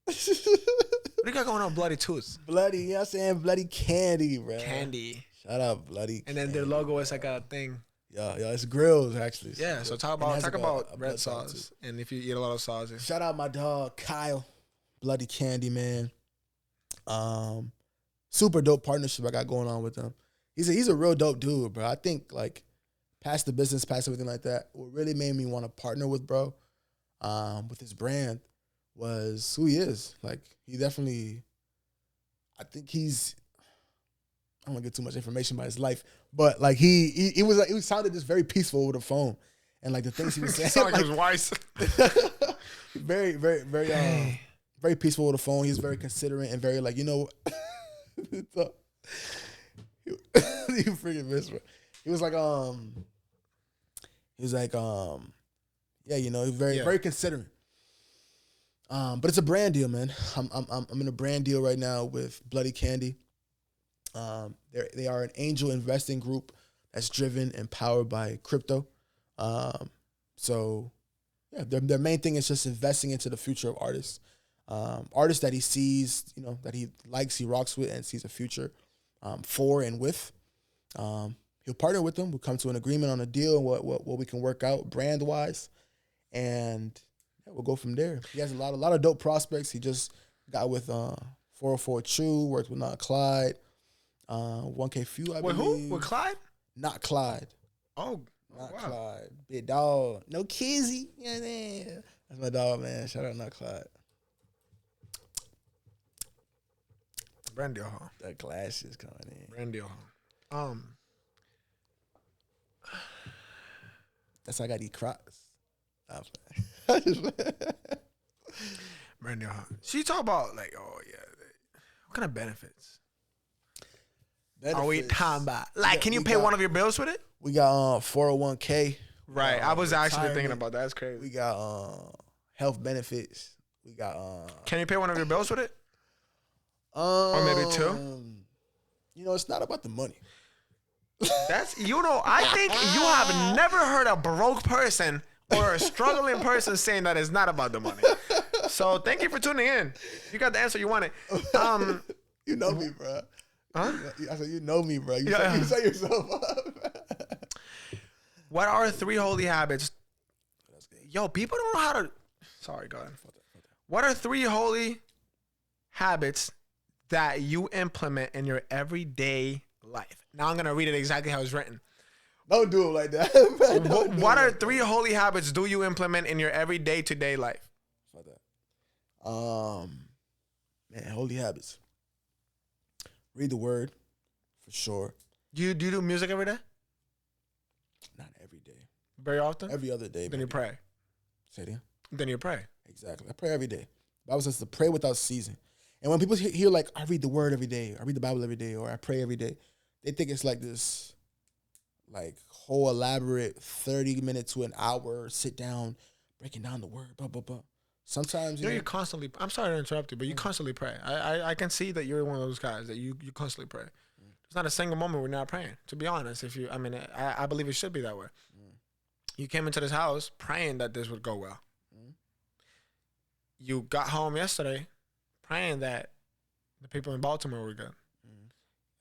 What do you got going on, Bloody Tooth? Bloody, you know what I'm saying? Bloody candy, bro. Candy. Shout out, Bloody And then their logo is like a thing. Yeah, it's grills, actually. Yeah, so talk about red sauce. And if you eat a lot of sauces. Shout out my dog, Kyle. Bloody candy, man. Super dope partnership I got going on with him. He's a real dope dude, bro. I think like past the business, past everything like that, what really made me want to partner with bro, with his brand was who he is. Like he definitely, I think I don't want to get too much information about his life, but like he sounded just very peaceful over the phone. And like the things he was saying. Sound like he was wise. Very, very, very very peaceful over the phone. He's very considerate and very like, you freaking miss, bro. He was like, yeah, he's very considerate. But it's a brand deal, man. I'm in a brand deal right now with Bloody Candy. They are an angel investing group that's driven and powered by crypto. So yeah, their main thing is just investing into the future of artists. Artists that he sees, that he likes, he rocks with, and sees a future for and with. He'll partner with them. We'll come to an agreement on a deal and what we can work out brand wise, and yeah, we'll go from there. He has a lot of dope prospects. He just got with 404 True, worked with Not Clyde, 1K Few, I believe. With who? With Clyde? Not Clyde. Oh, Not wow. Clyde. Big dog. No Kizzy. Yeah, man. That's my dog, man. Shout out Not Clyde. Brand deal, huh? That glasses coming in. Brand deal, huh? That's how I got these Crocs. Brand deal, huh? So you talk about like, oh yeah, what kind of benefits? Are we talking about? Like, can you pay one of your bills with it? We got 401k. Right. I was actually thinking retirement. about that. That's crazy. We got health benefits. We got Can you pay one of your bills with it? or maybe two? It's not about the money. That's I think you have never heard a broke person or a struggling person saying that it's not about the money. So thank you for tuning in. You got the answer you wanted. You know me, bro. Huh? I said, you know me, bro. You set yourself up. What are 3 holy habits? Yo, people don't know how to. Sorry, go ahead. What are 3 holy habits that you implement in your everyday life? Now I'm gonna read it exactly how it's written. Don't do it like that. What are 3 holy habits do you implement in your everyday to-day life? Like that. Man, holy habits. Read the word, for sure. Do you do music every day? Not every day. Very often? Every other day. Then you pray. Say it again. Then you pray. Exactly. I pray every day. The Bible says to pray without ceasing. And when people hear like, I read the word every day, I read the Bible every day, or I pray every day, they think it's like this like whole elaborate 30 minutes to an hour sit down, breaking down the word, blah, blah, blah. Sometimes you constantly. I'm sorry to interrupt you, but you constantly pray. I can see that you're one of those guys that you constantly pray. There's not a single moment we're not praying. To be honest, I believe it should be that way. You came into this house praying that this would go well. You got home yesterday praying that the people in Baltimore were good,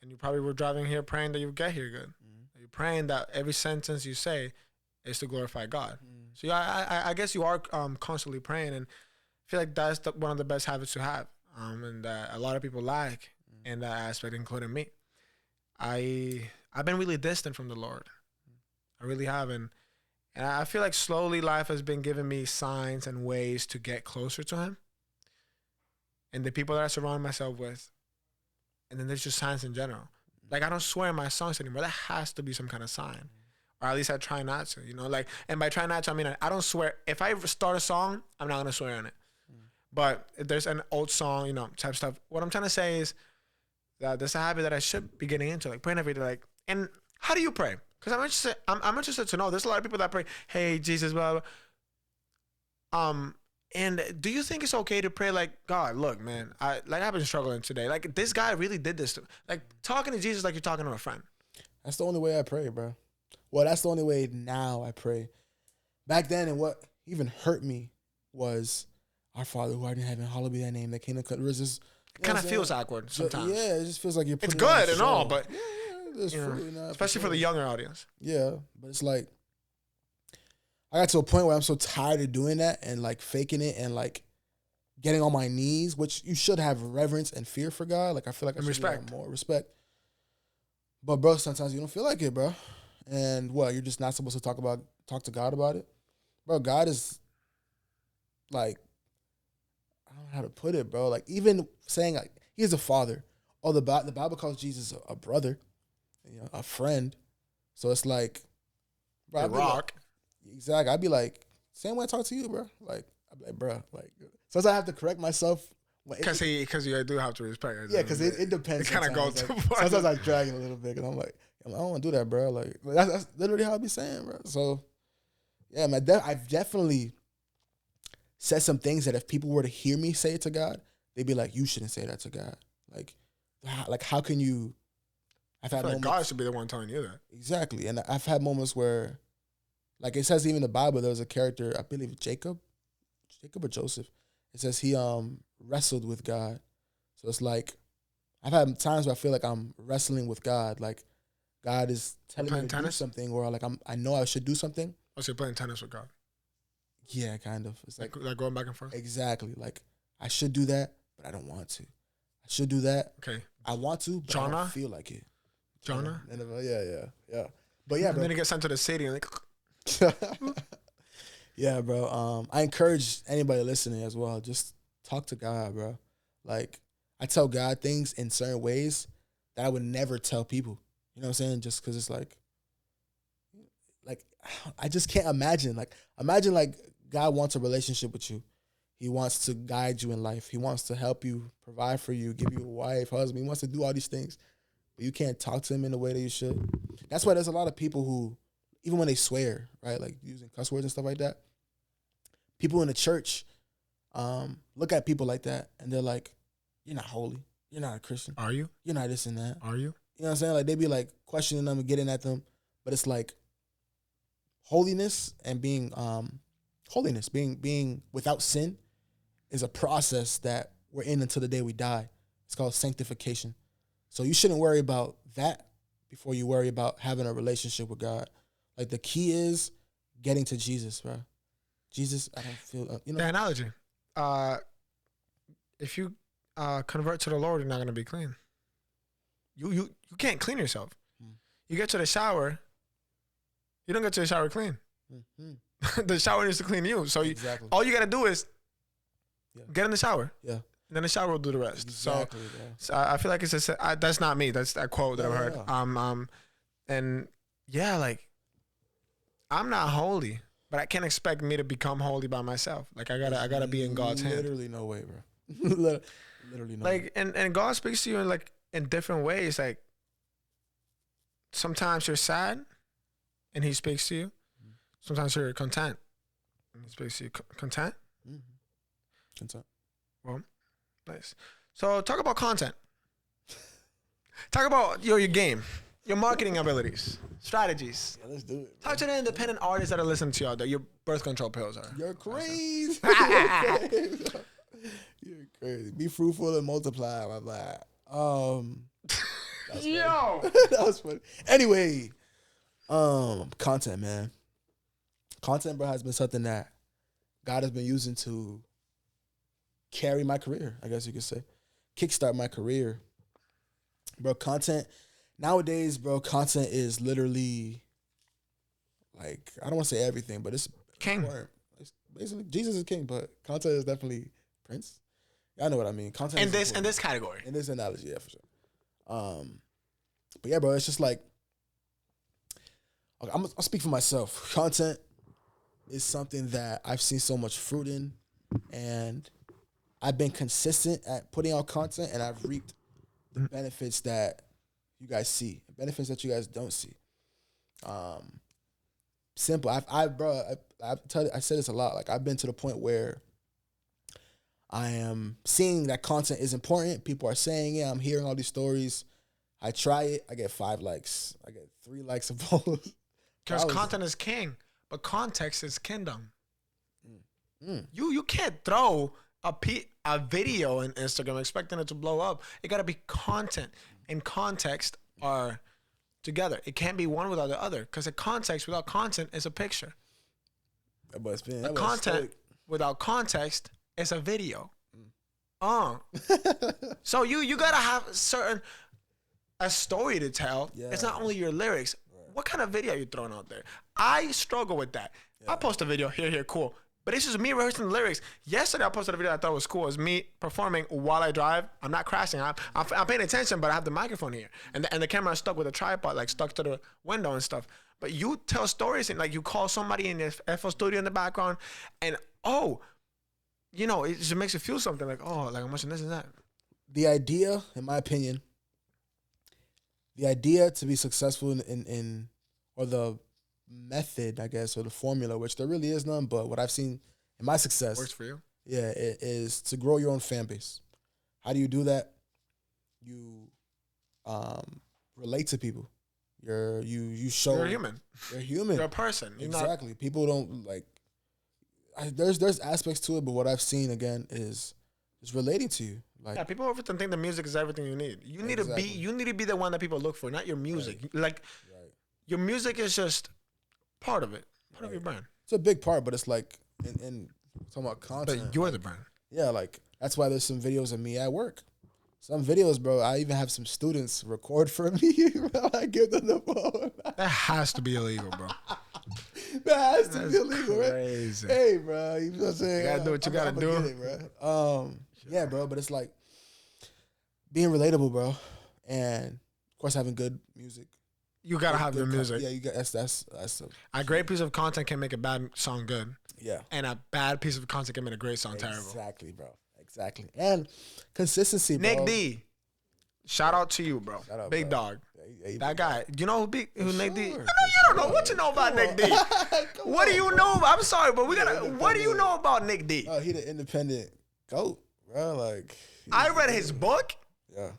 and you probably were driving here praying that you would get here good. You're praying that every sentence you say is to glorify God. So I guess you are constantly praying, and I feel like that's one of the best habits to have. and that a lot of people lack in that aspect, including me. I've been really distant from the Lord. I really have, and I feel like slowly life has been giving me signs and ways to get closer to Him, and the people that I surround myself with, and then there's just signs in general. Like I don't swear in my songs anymore. That has to be some kind of sign, or at least I try not to. You know, like, and by trying not to, I mean I don't swear. If I start a song, I'm not gonna swear on it. But if there's an old song, you know, type stuff. What I'm trying to say is that there's a habit that I should be getting into, like praying every day. Like, and how do you pray? Because I'm interested to know. There's a lot of people that pray, "Hey Jesus," blah blah. And do you think it's okay to pray like, God, look, man, I've been struggling today. Like this guy really did this. Like talking to Jesus like you're talking to a friend. That's the only way I pray, bro. Well, that's the only way now I pray. Back then, and what even hurt me was, "Our Father who art in heaven, hallowed be thy name. Thy kingdom come." It kind of feels awkward sometimes. Yeah, it just feels like you're putting it's good and all, but especially for the younger audience. Yeah, but it's like I got to a point where I'm so tired of doing that and like faking it and like getting on my knees, which you should have reverence and fear for God. Like I feel like I should have more respect. But bro, sometimes you don't feel like it, bro. And what, you're just not supposed to talk to God about it? Bro, God is like, I don't know how to put it, bro. Like even saying like He's a father. Oh, the Bible calls Jesus a brother, you know, a friend. So it's like, bro, rock. Exactly. I'd be like, same way I talk to you, bro. Like, I'd be like, bro, like, sometimes I have to correct myself. Because you do have to respect it. Yeah, because it depends. It kind of goes too far. Sometimes I drag it a little bit, and I'm like, I don't want to do that, bro. Like that's literally how I be saying, bro. So, yeah, man, I've definitely said some things that if people were to hear me say it to God, they'd be like, you shouldn't say that to God. Like how can you? I've had moments, God should be the one telling you that. Exactly, and I've had moments where, like it says even in the Bible, there was a character, I believe Jacob or Joseph. It says he wrestled with God. So it's like I've had times where I feel like I'm wrestling with God. Like God is telling me to do something, or like I know I should do something. Oh, so you're playing tennis with God? Yeah, kind of. It's like going back and forth. Exactly. Like I should do that, but I don't want to. I should do that. Okay. I want to, but I don't feel like it. Jonah? Yeah. But yeah, and bro. then he gets sent to the city and like. Yeah, bro. I encourage anybody listening as well. Just talk to God, bro. Like I tell God things in certain ways that I would never tell people. You know what I'm saying? Just because it's like I just can't imagine. Like imagine like God wants a relationship with you. He wants to guide you in life. He wants to help you, provide for you, give you a wife, husband. He wants to do all these things, but you can't talk to Him in the way that you should. That's why there's a lot of people who, even when they swear, right, like using cuss words and stuff like that, people in the church look at people like that and they're like, you're not holy. You're not a Christian. Are you? You're not this and that. Are you? You know what I'm saying? Like they be like questioning them and getting at them, but it's like holiness and being without sin is a process that we're in until the day we die. It's called sanctification. So you shouldn't worry about that before you worry about having a relationship with God. Like the key is getting to Jesus, bro. Jesus, I don't feel, The analogy. If you convert to the Lord, you're not going to be clean. You can't clean yourself. You get to the shower, you don't get to the shower clean. The shower needs to clean you. So all you got to do is get in the shower. Yeah. And then the shower will do the rest. Exactly, so I feel like that's not me. That's that quote that I've heard. Yeah. And yeah, like I'm not holy, but I can't expect me to become holy by myself. Like I gotta be in God's hand. Literally no way, bro. Literally no way. And God speaks to you in different ways. Like sometimes you're sad and He speaks to you. Sometimes you're content and He speaks to you. Content? Mm-hmm. Content. Well, nice. So talk about content. Talk about your game, your marketing abilities, strategies. Yeah, let's do it. Talk to the independent artists that are listening to y'all that your birth control pills are. You're crazy. You're crazy. Be fruitful and multiply. Blah, blah. Yo, that was funny. Anyway, content, man. Content, bro, has been something that God has been using to carry my career, I guess you could say. Kickstart my career. Bro, content. Nowadays, bro, content is literally, like, I don't want to say everything, but it's king. Important. It's basically, Jesus is king, but content is definitely Prince. Y'all know what I mean. Content in this category. In this analogy, yeah, for sure. But yeah, bro, it's just like, okay, I'll speak for myself. Content is something that I've seen so much fruit in, and I've been consistent at putting out content, and I've reaped the benefits that you guys see, benefits that you guys don't see. Simple. I said this a lot. Like, I've been to the point where I am seeing that content is important. People are saying it. I'm hearing all these stories. I try it. I get 5 likes. I get 3 likes of both. Because content is king, but context is kingdom. You can't throw a video in Instagram expecting it to blow up. It got to be content and context are together. It can't be one without the other, because a context without content is a picture. That content Stoic. without context is a video. So you gotta have a story to tell. Yeah. It's not only your lyrics. Right. What kind of video are you throwing out there? I struggle with that. Yeah. I post a video here, cool. But it's just me rehearsing the lyrics. Yesterday, I posted a video I thought was cool. It was me performing while I drive. I'm not crashing. I'm paying attention, but I have the microphone here. And the camera is stuck with a tripod, like stuck to the window and stuff. But you tell stories, and like you call somebody in the FL studio in the background, and it just makes you feel something like, like I'm watching this and that. The idea, in my opinion, to be successful in or the method, I guess, or the formula, which there really is none, but what I've seen in my success works for you. Yeah, it is to grow your own fan base. How do you do that? You relate to people. You show you're human. You're human. You're a person. Exactly. People don't like. There's aspects to it, but what I've seen again is relating to you. Like, yeah, people often think the music is everything you need. You need to be the one that people look for, not your music. Right. Like, your music is just part of it, part of your brand. It's a big part, but it's like in talking about content. But you're the brand. Yeah, like that's why there's some videos of me at work. Some videos, bro. I even have some students record for me. Bro. I give them the phone. That has to be illegal, bro. That has to be illegal, crazy. Right? Hey, bro. You know what I'm saying? You gotta do what you gotta do. Get it, bro. Yeah, bro. But it's like being relatable, bro, and of course having good music. You gotta have your music. Yeah, you got that's a great piece of content can make a bad song good. Yeah, and a bad piece of content can make a great song terrible. Exactly, bro. Exactly, and consistency, bro. Nick D, shout out to you, bro. Out, big bro. Dog. Yeah, that guy. You know who Nick D? I know you don't know what you know about Nick D. What do you know? I'm sorry, but what do you know about Nick D? Oh, he the independent GOAT, bro. Like I read his book. Yeah.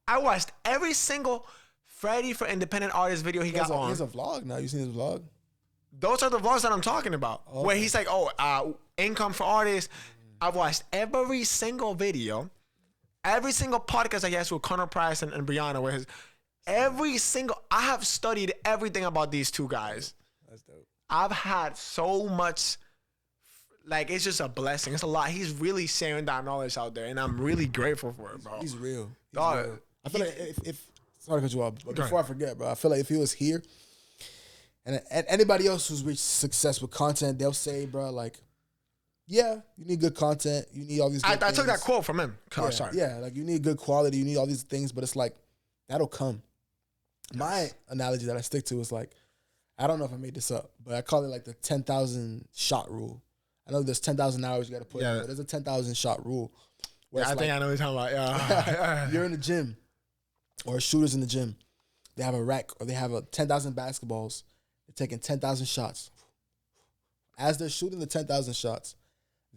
I watched every single Freddie for Independent Artist video he got on. He has a vlog now. You seen his vlog? Those are the vlogs that I'm talking about. Okay. Where he's like, income for artists. I've watched every single video, every single podcast that he has with Connor Price and Brianna. I have studied everything about these two guys. That's dope. I've had so much, like, it's just a blessing. It's a lot. He's really sharing that knowledge out there, and I'm really grateful for it, bro. He's real. Real. I feel like if sorry to cut you off, but before I forget, bro, I feel like if he was here, and anybody else who's reached success with content, they'll say, bro, like, yeah, you need good content. You need all these good things. I took that quote from him. Yeah, sorry. Yeah, like, you need good quality. You need all these things, but it's like, that'll come. Yes. My analogy that I stick to is like, I don't know if I made this up, but I call it like the 10,000 shot rule. I know there's 10,000 hours you got to put in, but there's a 10,000 shot rule. Yeah, I think I know what you're talking about. Yeah. You're in the gym, or shooters in the gym. They have a rack, or they have 10,000 basketballs. They're taking 10,000 shots. As they're shooting the 10,000 shots,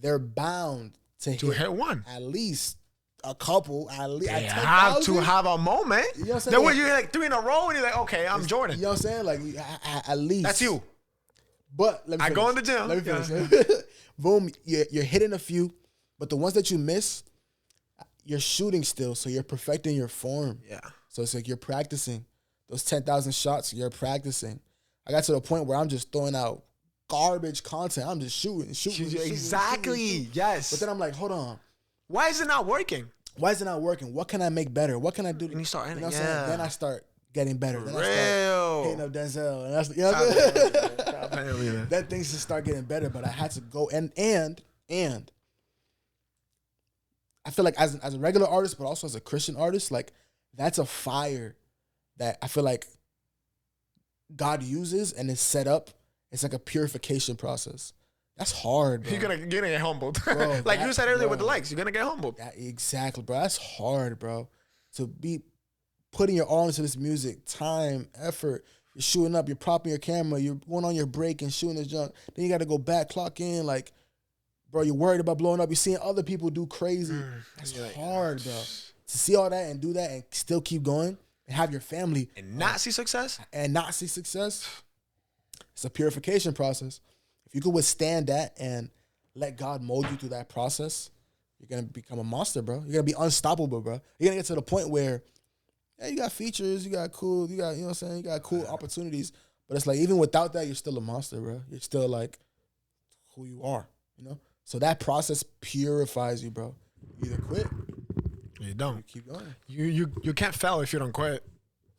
they're bound to hit one. At least a couple. They have to have a moment. You know what I'm saying? Then when you're like 3 in a row, and you're like, okay, I'm Jordan. You know what I'm saying? Like, at least. That's you. But let me finish. I go in the gym. Let me finish. Boom, you're hitting a few, but the ones that you miss, you're shooting still, so you're perfecting your form. Yeah. So it's like you're practicing. Those 10,000 shots, you're practicing. I got to the point where I'm just throwing out garbage content. I'm just shooting. Exactly. Yes. But then I'm like, hold on. Why is it not working? Why is it not working? What can I make better? What can I do? And you start, you know what I'm saying? Then I start getting better. Then I start hitting up Denzel, and that's, you know what I'm saying? Then things just start getting better. But I had to go and I feel like as a regular artist, but also as a Christian artist, like that's a fire that I feel like God uses and is set up. It's like a purification process. That's hard, bro. You're gonna get humbled. Bro, like you said earlier with the likes, you're gonna get humbled. Exactly, bro. That's hard, bro. To be putting your all into this music, time, effort. You're shooting up, you're propping your camera, you're going on your break and shooting this junk. Then you got to go back, clock in. Like, bro, you're worried about blowing up. You're seeing other people do crazy. That's hard, bro. To see all that and do that and still keep going and have your family. And not see success? And not see success. It's a purification process. If you could withstand that and let God mold you through that process, you're going to become a monster, bro. You're going to be unstoppable, bro. You're going to get to the point where, yeah, you got features, you got, you know what I'm saying? You got cool opportunities. But it's like, even without that, you're still a monster, bro. You're still like who you are, you know? So that process purifies you, bro. You either quit, you don't. You keep going. You can't fail if you don't quit.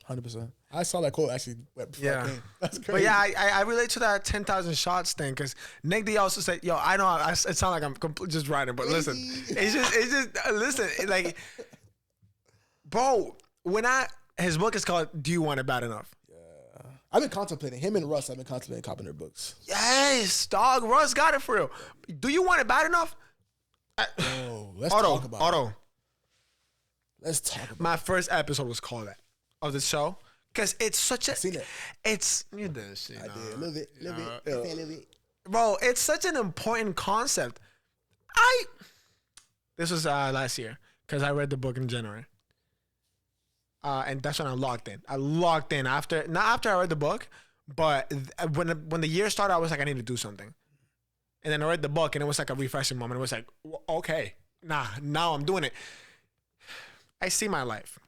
100%. I saw that quote actually before I came. That's crazy. But yeah, I relate to that 10,000 shots thing because Nick D also said, yo, I know it sounds like I'm just writing, but listen, it's just listen, like, bro, his book is called Do You Want It Bad Enough? Yeah. I've been contemplating, him and Russ, I've been contemplating copying their books. Yes, dog, Russ got it for real. Do you want it bad enough? Let's talk about it. Let's talk about it. My first episode was called that, of the show. Because it's such a... I've seen it. It's... You did shit. I did. A little bit. Bro, it's such an important concept. This was last year because I read the book in January. And that's when I locked in. Not after I read the book, but when the year started, I was like, I need to do something. And then I read the book, and it was like a refreshing moment. It was like, okay, now I'm doing it. I see my life.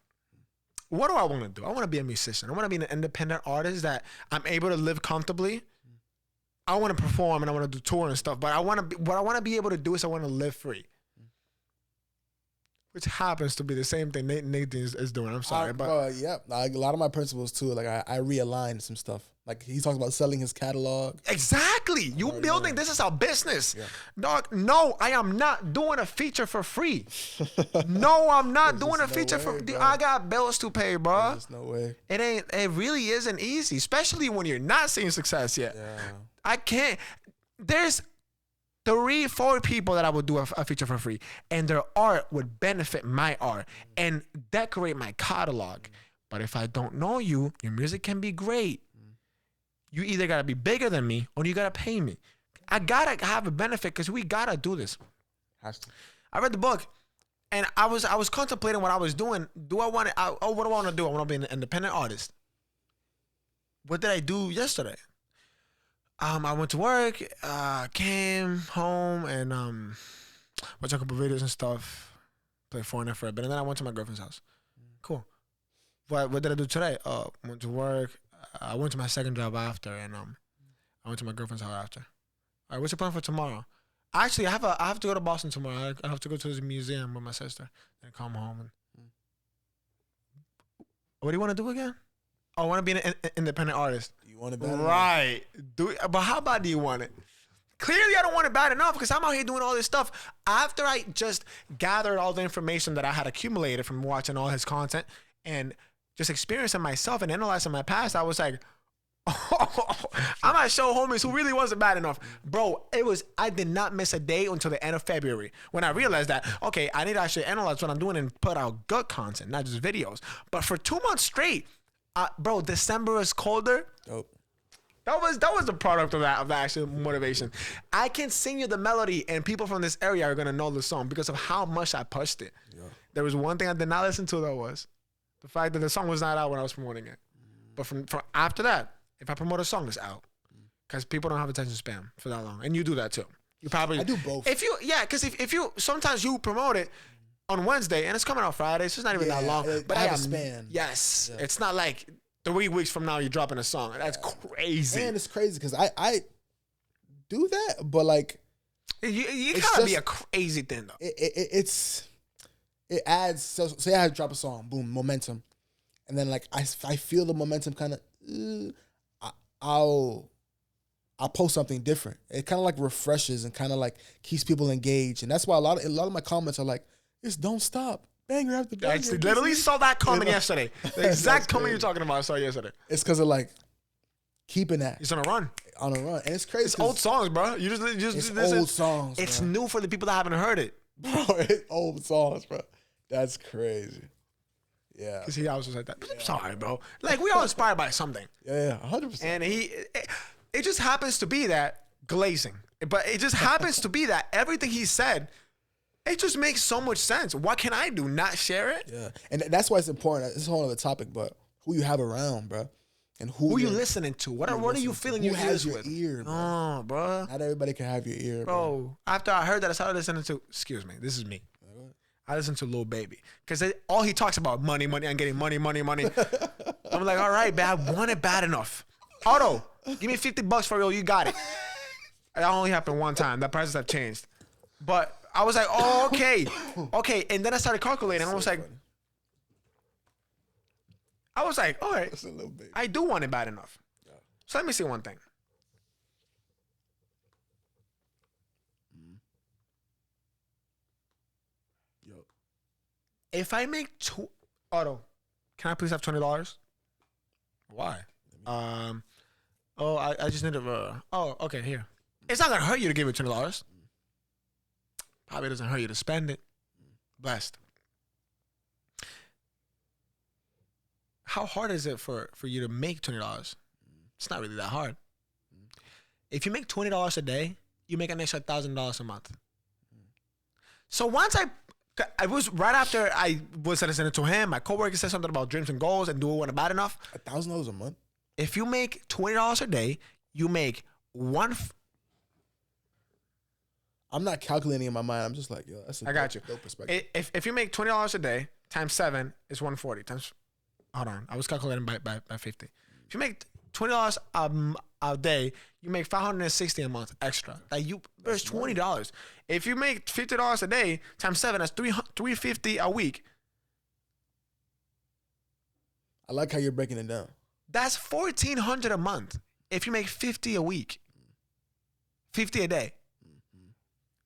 What do I want to do? I want to be a musician. I want to be an independent artist that I'm able to live comfortably. I want to perform and I want to do tour and stuff, but what I want to be able to do is I want to live free. Which happens to be the same thing Nathan is doing. I'm sorry, but yeah, like a lot of my principles too. Like I realigned some stuff. Like he talks about selling his catalog. Exactly. You building this is our business, dog. No, I am not doing a feature for free. No, I'm not doing a feature for. I got bills to pay, bro. There's no way. It really isn't easy, especially when you're not seeing success yet. Yeah. I can't. There's 3-4 people that I would do a feature for free, and their art would benefit my art and decorate my catalog. But if I don't know you, your music can be great. You either gotta be bigger than me or you gotta pay me. I gotta have a benefit because we gotta do this. Has to. I read the book, and I was contemplating what I was doing. What do I want to do? I want to be an independent artist. What did I do yesterday? I went to work, came home, and watched a couple videos and stuff. Played Fortnite for a bit, and then I went to my girlfriend's house. Cool. What did I do today? Went to work. I went to my second job after, and I went to my girlfriend's house after. All right, what's your plan for tomorrow? Actually, I have to go to Boston tomorrow. I have to go to the museum with my sister, and come home. And what do you want to do again? I want to be an independent artist. Do you want it bad enough? Right. But how bad do you want it? Clearly, I don't want it bad enough because I'm out here doing all this stuff. After I just gathered all the information that I had accumulated from watching all his content and just experiencing myself and analyzing my past, I was like, oh, I might show homies who really wasn't bad enough. Bro, I did not miss a day until the end of February when I realized that, okay, I need to actually analyze what I'm doing and put out good content, not just videos. But for 2 months straight, bro, December is colder. Dope. That was the product of that actual motivation. I can sing you the melody and people from this area are going to know the song because of how much I pushed it. Yeah. There was one thing I did not listen to though was the fact that the song was not out when I was promoting it. But from after that, if I promote a song, it's out. Because people don't have attention span for that long. And you do that too. You probably... I do both. Because if you... Sometimes you promote it on Wednesday and it's coming out Friday, so it's not even that long. But I have a span. Yes. Yeah. It's not like 3 weeks from now you're dropping a song. That's crazy. And it's crazy because I do that, but like You gotta be a crazy thing though. It adds. So say I drop a song, boom, momentum, and then like I feel the momentum kind of. I'll post something different. It kind of like refreshes and kind of like keeps people engaged, and that's why a lot of my comments are like, "It's don't stop, banger after banger." I literally saw that comment yesterday. The exact comment you're talking about, I saw yesterday. It's because of like keeping that. He's on a run. On a run, and it's crazy. It's old songs, bro. You just it's old songs. It's bro. new for the people that haven't heard it, bro. It's old songs, bro. That's crazy. Yeah, because he always was like that. I'm sorry, bro. Like we all inspired by something. Yeah, 100%. And it just happens to be that glazing, but it just happens to be that everything he said, it just makes so much sense. What can I do? Not share it? Yeah, and that's why it's important. It's a whole other topic, but who you have around, bro. And who you listening to? What are you filling your ears with? Ear, bro. Oh, bro. Not everybody can have your ear, bro. After I heard that, I started listening to. Excuse me, this is me. I listen to Lil Baby because all he talks about money. I'm getting money. I'm like, all right, but I want it bad enough. Otto, give me $50 for real. You got it. That only happened one time. The prices have changed, but I was like, oh, okay. And then I started calculating. I was like, all right, I do want it bad enough. Yeah. So let me see one thing. Yo. If I make Otto, can I please have $20? Why? I just need to. Okay, here. It's not gonna hurt you to give it $20. Probably doesn't hurt you to spend it. Blessed. How hard is it for you to make $20? It's not really that hard. If you make $20 a day, you make an extra $1,000 a month. So once I was right after I was listening to him, my coworker said something about dreams and goals and do it when I'm bad enough. $1,000 a month? If you make $20 a day, you make I'm not calculating in my mind. I'm just like, yo, that's I got you. Dope perspective. If you make $20 a day times 7 is 140 times. Hold on, I was calculating by 50. If you make $20 a day, you make $560 a month extra. Like there's $20. If you make $50 a day times 7, that's $350 a week. I like how you're breaking it down. That's $1,400 a month. If you make 50 a week, 50 a day.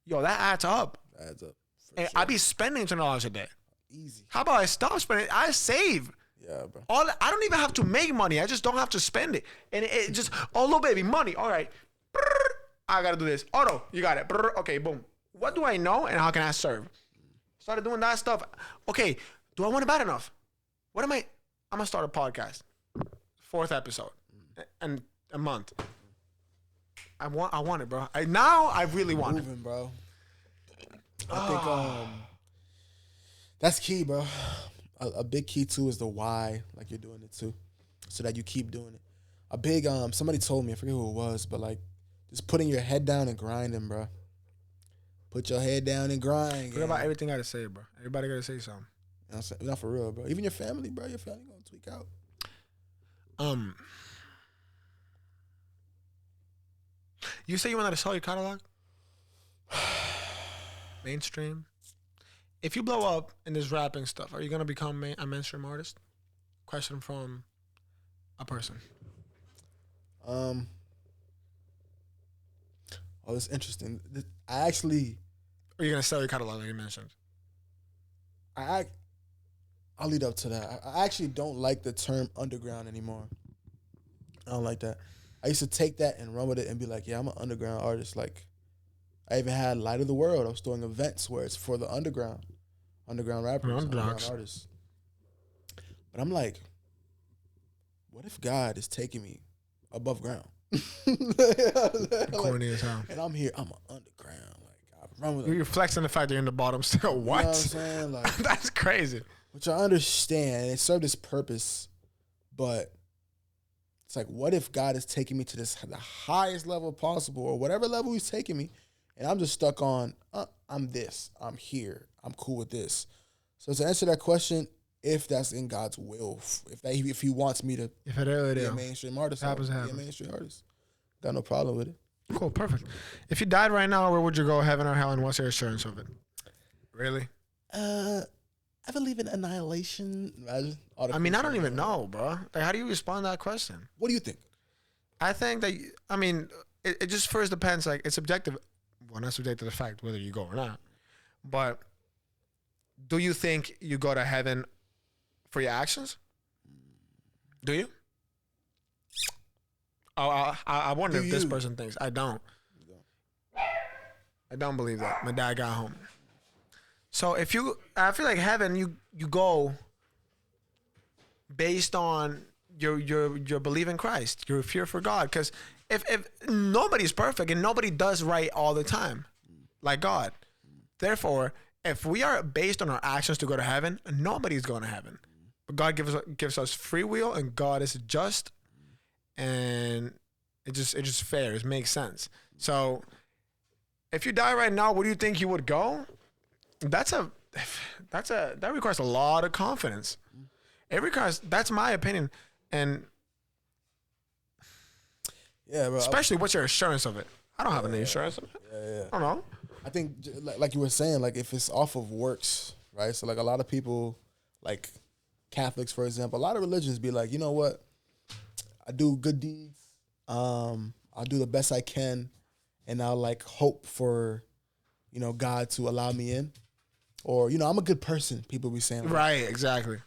Yo, that adds up. That adds up. And sure. I be spending $20 a day. Easy. How about I stop spending? I save. Yeah, bro. I don't even have to make money. I just don't have to spend it. And it just, little baby, money. All right. I got to do this. Otto, you got it. Okay, boom. What do I know and how can I serve? Started doing that stuff. Okay, do I want it bad enough? I'm going to start a podcast. 4th episode. And a month. I want it, bro. I really want it. Bro. I think that's key, bro. A big key too is the why, like you're doing it too, so that you keep doing it. A big somebody told me, I forget who it was, but like just putting your head down and grinding, bro. Put your head down and grind. What about everything I gotta say, bro? Everybody gotta say something. You know what I'm saying? Not for real, bro. Even your family, bro. Your family gonna tweak out. You say you wanted to sell your catalog? Mainstream. If you blow up in this rapping stuff, are you gonna become a mainstream artist? Question from a person. That's interesting. I actually. Are you gonna sell your catalog like you mentioned? I'll lead up to that. I actually don't like the term underground anymore. I don't like that. I used to take that and run with it and be like, yeah, I'm an underground artist. Like, I even had Light of the World. I was doing events where it's for the underground rappers, underground artists. But I'm like, what if God is taking me above ground? Corny as hell. And I'm here, I'm an underground. Like, I run with You're flexing the fact that you're in the bottom still. What? You know what I'm saying? Like, that's crazy. Which I understand. It served its purpose, but it's like, what if God is taking me to the highest level possible, or whatever level He's taking me, and I'm just stuck on, I'm this, I'm here, I'm cool with this. So to answer that question, if that's in God's will, if He wants me to be a mainstream artist, I'll be a mainstream artist. Got no problem with it. Cool, perfect. If you died right now, where would you go, heaven or hell, and what's your assurance of it? Really? I believe in annihilation. I mean, I don't even know, bro. Like, how do you respond to that question? What do you think? I think that, I mean, it just first depends. Like, it's subjective. Well, not subjective to the fact whether you go or not. But do you think you go to heaven for your actions? Do you? Oh, I wonder if this person thinks. I don't. I don't believe that. My dad got home. So I feel like heaven, you go based on your belief in Christ, your fear for God. Because if nobody's perfect and nobody does right all the time, like God, therefore, if we are based on our actions to go to heaven, nobody's going to heaven. But God gives us free will, and God is just, and it's just fair. It makes sense. So if you die right now, where do you think you would go? That requires a lot of confidence. It requires, that's my opinion. And yeah, bro, especially what's your assurance of it? I don't have any assurance of it. Yeah. I don't know. I think like you were saying, like if it's off of works, right? So like a lot of people, like Catholics, for example, a lot of religions be like, you know what? I do good deeds. I'll do the best I can, and I'll like hope for, God to allow me in, or I'm a good person. People be saying, right, exactly.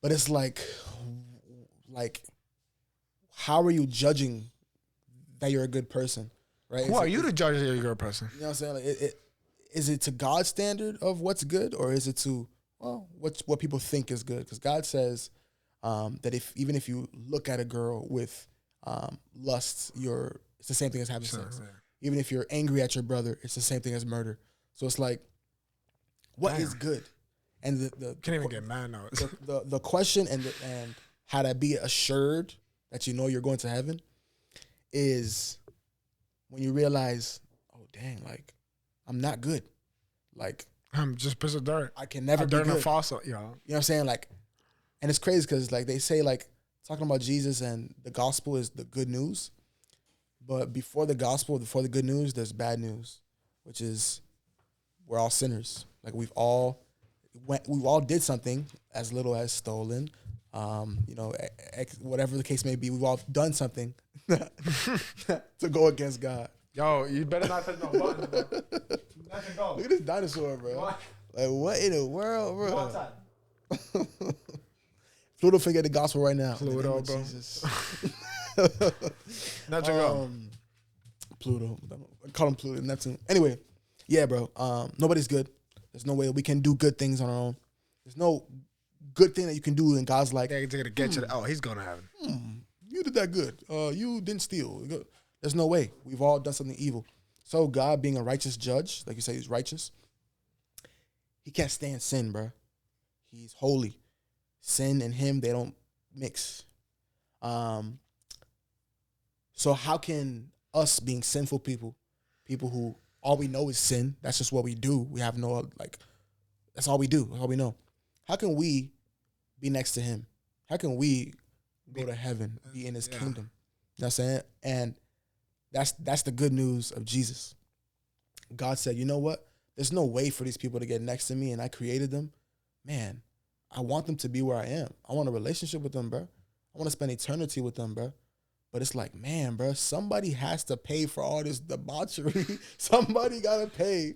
But it's like, how are you judging that you're a good person, right? Who are you to judge that you're a good person? You know what I'm saying? Like, is it to God's standard of what's good, or is it to what people think is good? Because God says that even if you look at a girl with lust, it's the same thing as having sex. Yeah. Even if you're angry at your brother, it's the same thing as murder. So it's like, what is good? And the can't even get mad now. the question and how to be assured that you're going to heaven is when you realize, oh dang, like I'm not good. Like I'm just a piece of dirt. I can never be good. Dirt and a fossil, You know what I'm saying? Like, and it's crazy because like they say like talking about Jesus and the gospel is the good news, but before the gospel, before the good news, there's bad news, which is we're all sinners. Like we all did something as little as stolen, whatever the case may be. We've all done something to go against God. Yo, you better not touch no buttons, bro. Nothing go. Look at this dinosaur, bro. What? Like what in the world, bro? Go outside. Pluto forget the gospel right now. Pluto, bro. Jesus. Not to go. Pluto. I call him Pluto. Neptune. Anyway, yeah, bro. Nobody's good. There's no way we can do good things on our own. There's no good thing that you can do, and God's like, they're gonna get you. He's gonna heaven. You did that good. You didn't steal. There's no way. We've all done something evil. So God, being a righteous judge, like you say, he's righteous. He can't stand sin, bro. He's holy. Sin and him, they don't mix. So how can us being sinful people who all we know is sin, that's just what we do. We have no, that's all we do. That's all we know. How can we be next to him? How can we go to heaven, be in his kingdom? You know what I'm saying? And that's the good news of Jesus. God said, you know what? There's no way for these people to get next to me, and I created them. Man, I want them to be where I am. I want a relationship with them, bro. I want to spend eternity with them, bro. But it's like, man, bro, somebody has to pay for all this debauchery. Somebody got to pay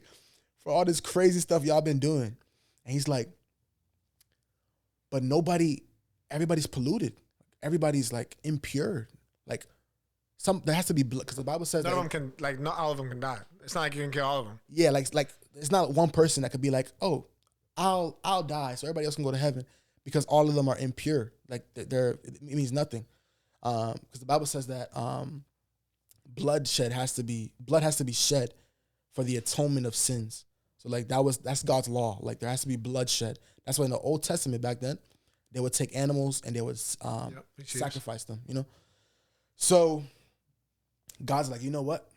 for all this crazy stuff y'all been doing. And he's like, but everybody's polluted. Everybody's like impure. Like there has to be blood, because the Bible says none of them can, like, not all of them can die. It's not like you can kill all of them. Yeah, like it's not one person that could be like, oh, I'll die so everybody else can go to heaven, because all of them are impure. Like it means nothing. Because the Bible says that blood has to be shed for the atonement of sins. So like that's God's law. Like there has to be bloodshed. That's why in the Old Testament back then, they would take animals and they would sacrifice them. You know, so God's like, you know what?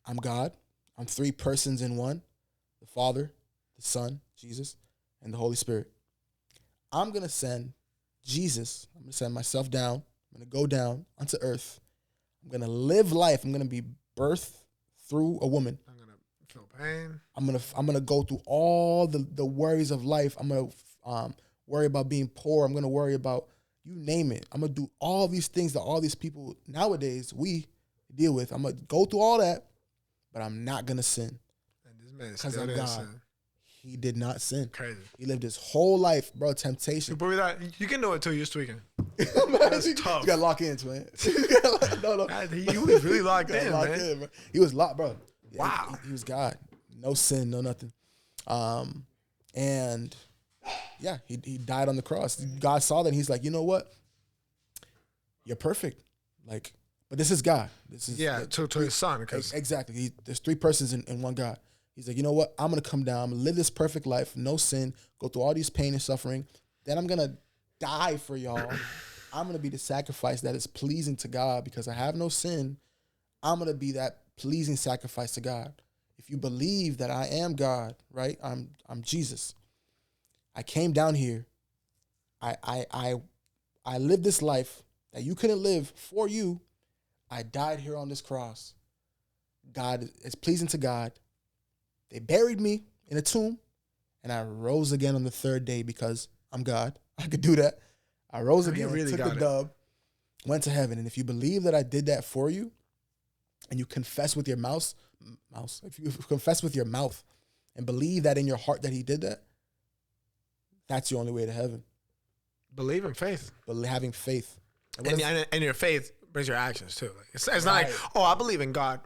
I'm God. I'm three persons in one: the Father, the Son, Jesus, and the Holy Spirit. I'm gonna send Jesus. I'm gonna send myself down. I'm gonna go down onto earth. I'm I'm going to live life. I'm going to be birthed through a woman. I'm going to feel pain. I'm gonna go through all the worries of life. I'm going to worry about being poor. I'm going to worry about, you name it. I'm going to do all these things that all these people nowadays, we deal with. I'm going to go through all that, but I'm not going to sin. And this man Because still I'm didn't God. sin. He did not sin. Crazy. He lived his whole life, bro. Temptation. You believe that? You can do it too. You're tweaking. That's tough. You got to lock in, man. No. He was really locked in, man. Bro. He was locked, bro. Wow. He was God. No sin, no nothing. And yeah, he died on the cross. God saw that and he's like, you know what? You're perfect. Like, but this is God. This is to his son. Exactly. There's three persons in one God. He's like, you know what? I'm going to come down. I'm going to live this perfect life, no sin, go through all these pain and suffering. Then I'm going to die for y'all. I'm going to be the sacrifice that is pleasing to God because I have no sin. I'm going to be that pleasing sacrifice to God. If you believe that I am God, right? I'm Jesus. I came down here. I lived this life that you couldn't live for you. I died here on this cross. God is pleasing to God. They buried me in a tomb, and I rose again on the third day because I'm God. I could do that. I rose again, took the dub, went to heaven. And if you believe that I did that for you, and you confess with your mouth, if you confess with your mouth and believe that in your heart that he did that, that's your only way to heaven. Believe in faith. Having faith. And your faith brings your actions too. Like, it's not like, oh, I believe in God.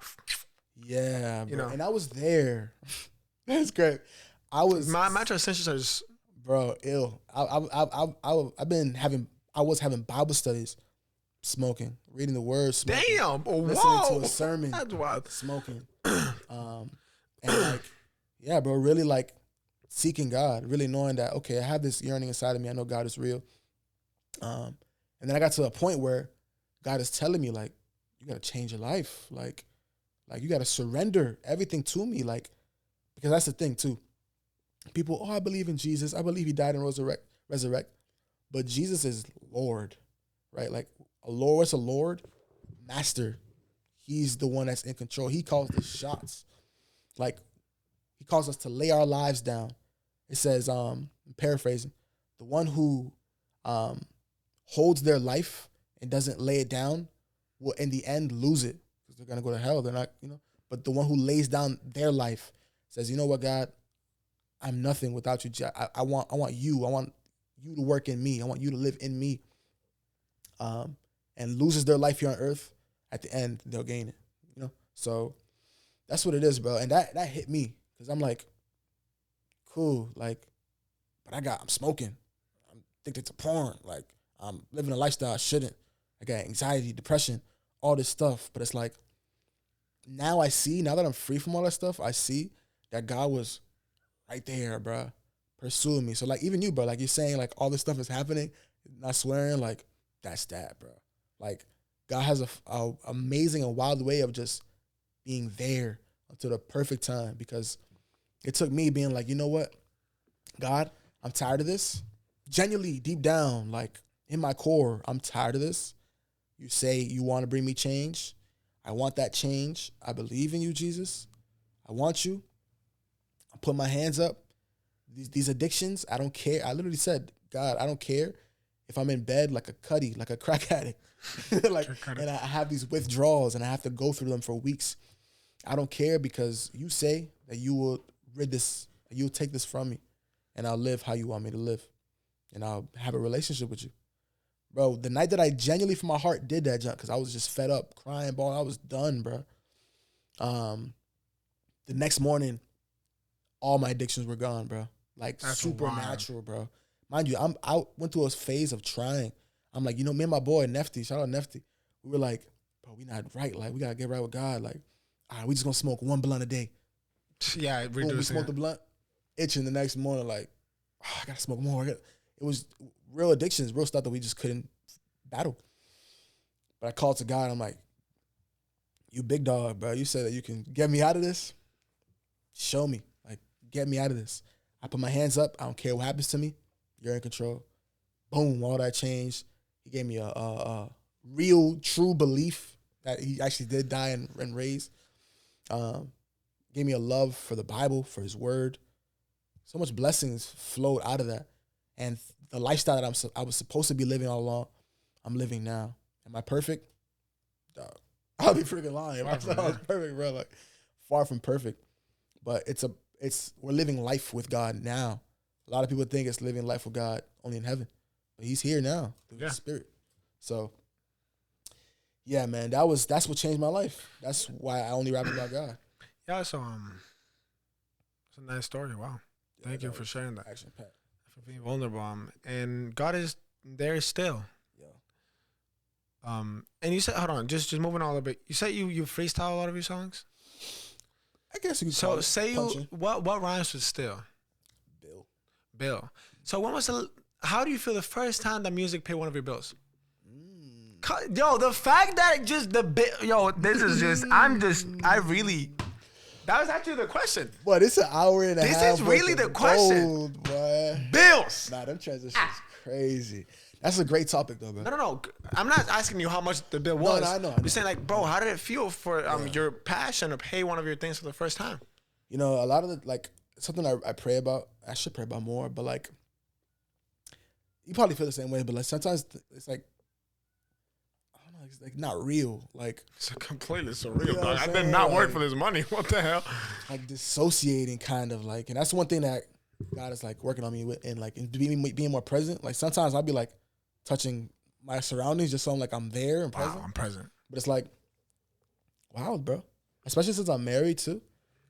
Yeah, bro. And I was there. That's great. I was my transitions are just, bro, ill. I was having Bible studies, smoking, reading the word, smoking, damn, listening to a sermon, that's wild, smoking, and like, yeah, bro, really like seeking God, really knowing that okay, I have this yearning inside of me. I know God is real. And then I got to a point where God is telling me like, you got to change your life, like you got to surrender everything to me, like, because that's the thing too. People, oh, I believe in Jesus. I believe he died and resurrect. But Jesus is Lord, right? Like what's a Lord? Master. He's the one that's in control. He calls the shots. Like he calls us to lay our lives down. It says, I'm paraphrasing, the one who holds their life and doesn't lay it down will in the end lose it. They're going to go to hell. They're not, but the one who lays down their life says, you know what, God, I'm nothing without you. I want you. I want you to work in me. I want you to live in me. And loses their life here on earth. At the end, they'll gain it, So that's what it is, bro. And that hit me because I'm like, cool. Like, but I'm smoking. I'm addicted to porn. Like, I'm living a lifestyle I shouldn't. I got anxiety, depression, all this stuff. But it's like, now that I'm free from all that stuff, I see that God was right there, bro, pursuing me. So like even you, bro, like you're saying like all this stuff is happening, not swearing, like that's that, bro. Like God has a amazing and wild way of just being there until the perfect time because it took me being like, you know what, God, I'm tired of this. Genuinely, deep down, like in my core, I'm tired of this. You say you want to bring me change. I want that change. I believe in you, Jesus. I want you. I put my hands up. These addictions, I don't care. I literally said, God, I don't care if I'm in bed like a cutty, like a crack addict. And I have these withdrawals and I have to go through them for weeks. I don't care because you say that you will you'll take this from me and I'll live how you want me to live. And I'll have a relationship with you. Bro, the night that I genuinely from my heart did that junk, because I was just fed up, crying, bawling, I was done, bro. The next morning, all my addictions were gone, bro. Like that's supernatural, wild. Bro. Mind you, I went through a phase of trying. I'm like, me and my boy Nefty, shout out Nefty, we were like, bro, we not right. Like, we gotta get right with God. Like, all right, we just gonna smoke one blunt a day. Yeah, we smoked the blunt, itching the next morning, like, oh, I gotta smoke more. It was real addictions, real stuff that we just couldn't battle. But I called to God. I'm like, you big dog, bro. You said that you can get me out of this. Show me. Like, get me out of this. I put my hands up. I don't care what happens to me. You're in control. Boom, all that changed. He gave me a real, true belief that he actually did die and raise. Gave me a love for the Bible, for his word. So much blessings flowed out of that. And the lifestyle that I was supposed to be living all along, I'm living now. Am I perfect? Dog, I'll be freaking lying. I was perfect, bro. Like, far from perfect. But we're living life with God now. A lot of people think it's living life with God only in heaven. But he's here now through his spirit. So, yeah, man, that's what changed my life. That's why I only rap about God. Yeah, so it's a nice story. Wow. Thank you for sharing that. Action packed. For being vulnerable. And God is there still. Yeah. And you said, hold on, just moving on a little bit. You said you freestyle a lot of your songs? I guess you could so call it say punching. what rhymes with still? Bill. So how do you feel the first time that music paid one of your bills? Yo, the fact that this is just, that was actually the question. But it's an hour and a half. This is really the question. Gold, boy. Bills. Nah, them transitions crazy. That's a great topic, though, bro. No. I'm not asking you how much the bill was. No, I know. I'm just saying, like, bro, how did it feel for your passion to pay one of your things for the first time? You know, a lot of something I pray about. I should pray about more, but like, you probably feel the same way. But like, sometimes it's like, I don't know, it's like not real. Like, it's completely surreal. Dog. I did not work for this money. What the hell? Like dissociating, kind of like, and that's one thing that God is like working on me with, and like being more present. Like sometimes I'll be like touching my surroundings just so I'm like I'm there and present. Wow, I'm present. But it's like, wow, bro. Especially since I'm married too.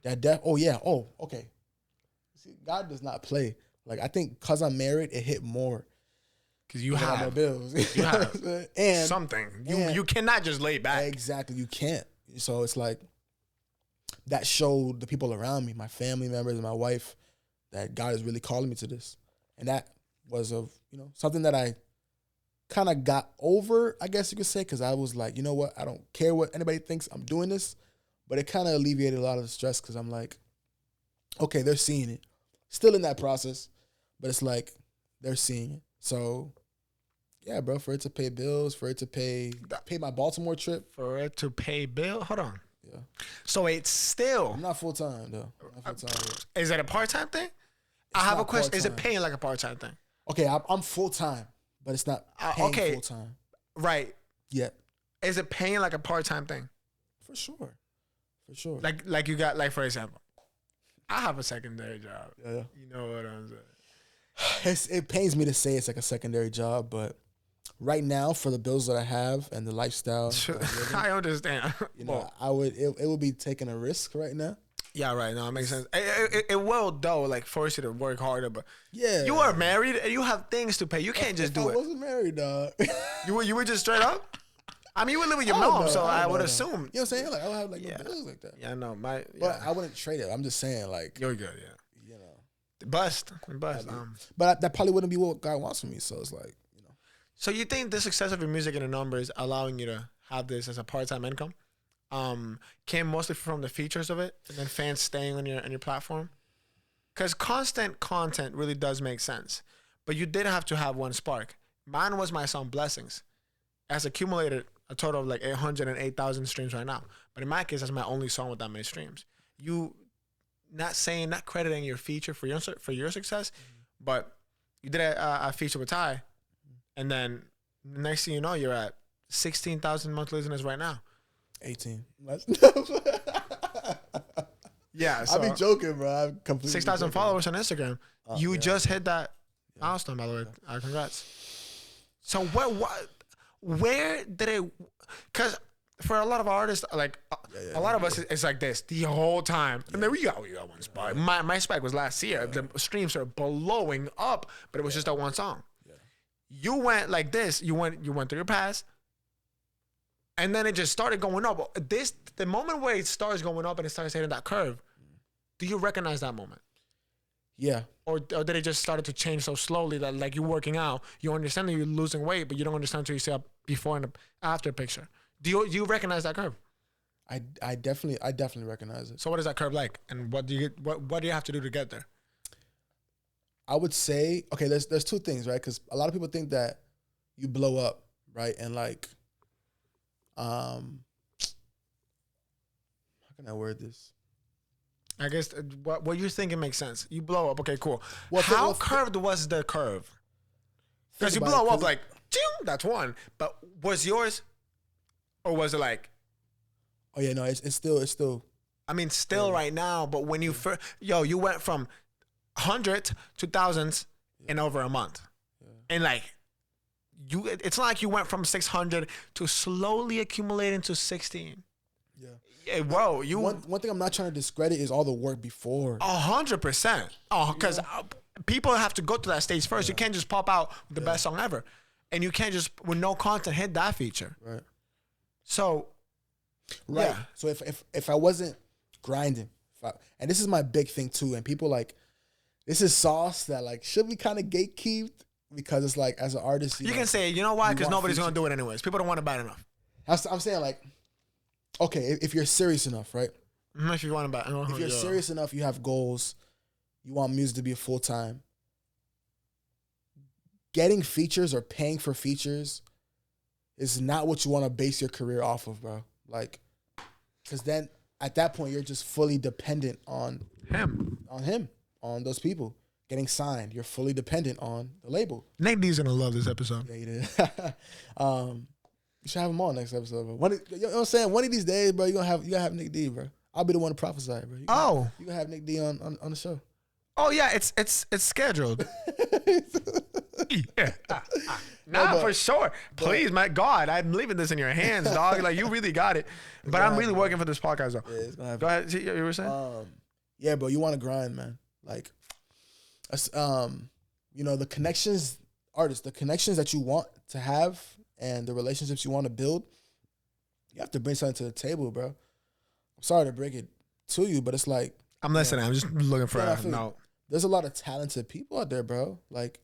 Okay. See, God does not play. Like I think because I'm married, it hit more. Because you have more bills. You have and something. You cannot just lay back. Exactly, you can't. So it's like that showed the people around me, my family members and my wife, that God is really calling me to this. And that was something that I kind of got over, I guess you could say, because I was like, you know what? I don't care what anybody thinks, I'm doing this. But it kind of alleviated a lot of the stress because I'm like, okay, they're seeing it. Still in that process, but it's like they're seeing it. So, yeah, bro, for it to pay bills, for it to pay my Baltimore trip. For it to pay bill? Hold on. Yeah. So it's still. I'm not full-time, though. Is that a part-time thing? I have a question. Is it paying like a part-time thing? Okay, I'm full-time, but it's not paying full-time. Right. Yeah. Is it paying like a part-time thing? For sure. Like you got, like, for example, I have a secondary job. Yeah. You know what I'm saying? It pains me to say it's like a secondary job, but right now for the bills that I have and the lifestyle, I understand. You know, it would be taking a risk right now. Yeah, right. No, it makes sense. It will though, like force you to work harder, but yeah, you are married and you have things to pay. You can't just do it. I wasn't married, dog. You were just straight up. I mean, you would live with your mom, so I would assume. You know what I'm saying? Like I don't have like no bills like that. Yeah, I know. But I wouldn't trade it. I'm just saying, like you're good. Yeah. You know, bust. But that probably wouldn't be what God wants from me. So it's like, you know. So you think the success of your music and the numbers allowing you to have this as a part-time income, came mostly from the features of it and then fans staying on your platform? Because constant content really does make sense, but you did have to have one spark. Mine was my song Blessings. Has accumulated a total of like 808,000 streams right now. But in my case, that's my only song with that many streams. You not crediting your feature for your success, but you did a feature with Ty, and then next thing you know, you're at 16,000 monthly listeners right now. 18. Yeah, so I be joking, bro. I'm completely 6,000 followers on Instagram. You just hit that milestone, by the way. Congrats. So where did it? Because for a lot of artists, like a lot of us, it's like this the whole time. And then we got one spot. My spike was last year. The streams are blowing up, but it was just that one song. Yeah. You went like this. You went through your past, and then it just started going up. The moment where it starts going up and it starts hitting that curve, do you recognize that moment? Yeah. Or did it just started to change so slowly that like you're working out, you understand that you're losing weight, but you don't understand until you see a before and after picture. Do you recognize that curve? I definitely recognize it. So what is that curve like, and what do you have to do to get there? I would say, okay, there's two things, right? Because a lot of people think that you blow up, right, and like, can I word this? I guess what you're thinking makes sense. You blow up. Okay, cool. Well, How curved was the curve? Because you blow up like, that's one. But was yours, or was it like? Oh yeah, no, it's still. I mean, still right now. But when you first, you went from hundreds to thousands in over a month, and like, it's not like you went from 600 to slowly accumulating to 16. Yeah. Whoa, one thing I'm not trying to discredit is all the work before. 100%. Oh, because people have to go to that stage first. You can't just pop out with the best song ever, and you can't just with no content hit that feature. Right. So. Right. Yeah. So if I wasn't grinding, and this is my big thing too, and people like, this is sauce that like should be kind of gatekeeped because it's like as an artist, you can say, you know why? Because nobody's gonna do it anyways. People don't want it bad enough. I'm saying like, okay, if you're serious enough, right? If you want it bad, if you're serious enough, you have goals, you want music to be a full time. Getting features or paying for features is not what you want to base your career off of, bro. Like, because then at that point you're just fully dependent on him, on those people getting signed. You're fully dependent on the label. Nate D's gonna love this episode. Yeah, he did. You should have him on next episode, bro. You know what I'm saying? One of these days, bro, you gotta have Nick D, bro. I'll be the one to prophesy, bro. You gonna have Nick D on the show. Oh yeah, it's scheduled. Yeah. Nah, for sure. Please, my God, I'm leaving this in your hands, dog. Like, you really got it. But I'm really working for this podcast, though. Yeah, it's gonna happen. Go ahead. You were saying? Yeah, bro, you want to grind, man. Like, the connections, artists, the connections that you want to have and the relationships you want to build, you have to bring something to the table, bro. I'm sorry to break it to you, but it's like, I'm listening. I'm just looking for a note. There's a lot of talented people out there, bro. Like,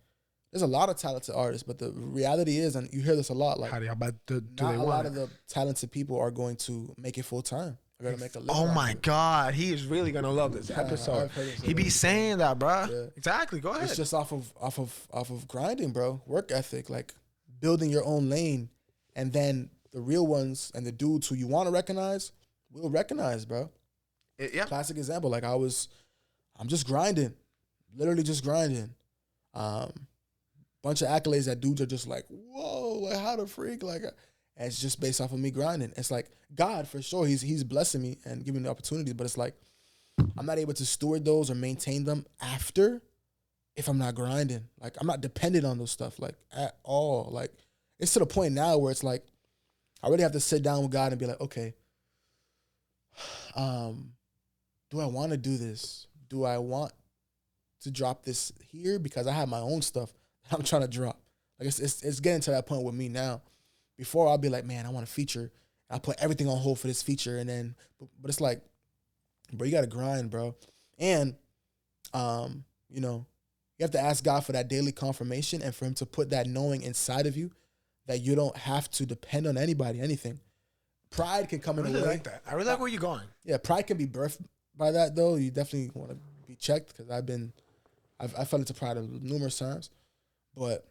there's a lot of talented artists, but the reality is, and you hear this a lot, like, not a lot of the talented people are going to make it full time. They're gonna make a living. Oh my God, he is really gonna love this episode. He be saying that, bro. Yeah. Exactly. Go ahead. It's just off of grinding, bro. Work ethic, like building your own lane, and then the real ones and the dudes who you want to recognize will recognize, bro. Yeah. Classic example. Like I'm just grinding, literally just grinding. Bunch of accolades that dudes are just like, whoa, like how the freak, like, and it's just based off of me grinding. It's like God for sure, he's blessing me and giving me the opportunities, but it's like I'm not able to steward those or maintain them after if I'm not grinding. Like I'm not dependent on those stuff like at all. Like it's to the point now where it's like I really have to sit down with God and be like, okay, do I want to do this? Do I want to drop this here because I have my own stuff I'm trying to drop? Like it's getting to that point with me now. Before I'll be like, man, I want a feature. I'll put everything on hold for this feature, and then, but it's like, bro, you gotta grind, bro. And, you have to ask God for that daily confirmation and for Him to put that knowing inside of you that you don't have to depend on anybody, anything. Pride can come in the way. I really like that. I really like where you're going. Yeah, pride can be birthed by that though. You definitely want to be checked because I fell into pride numerous times. But,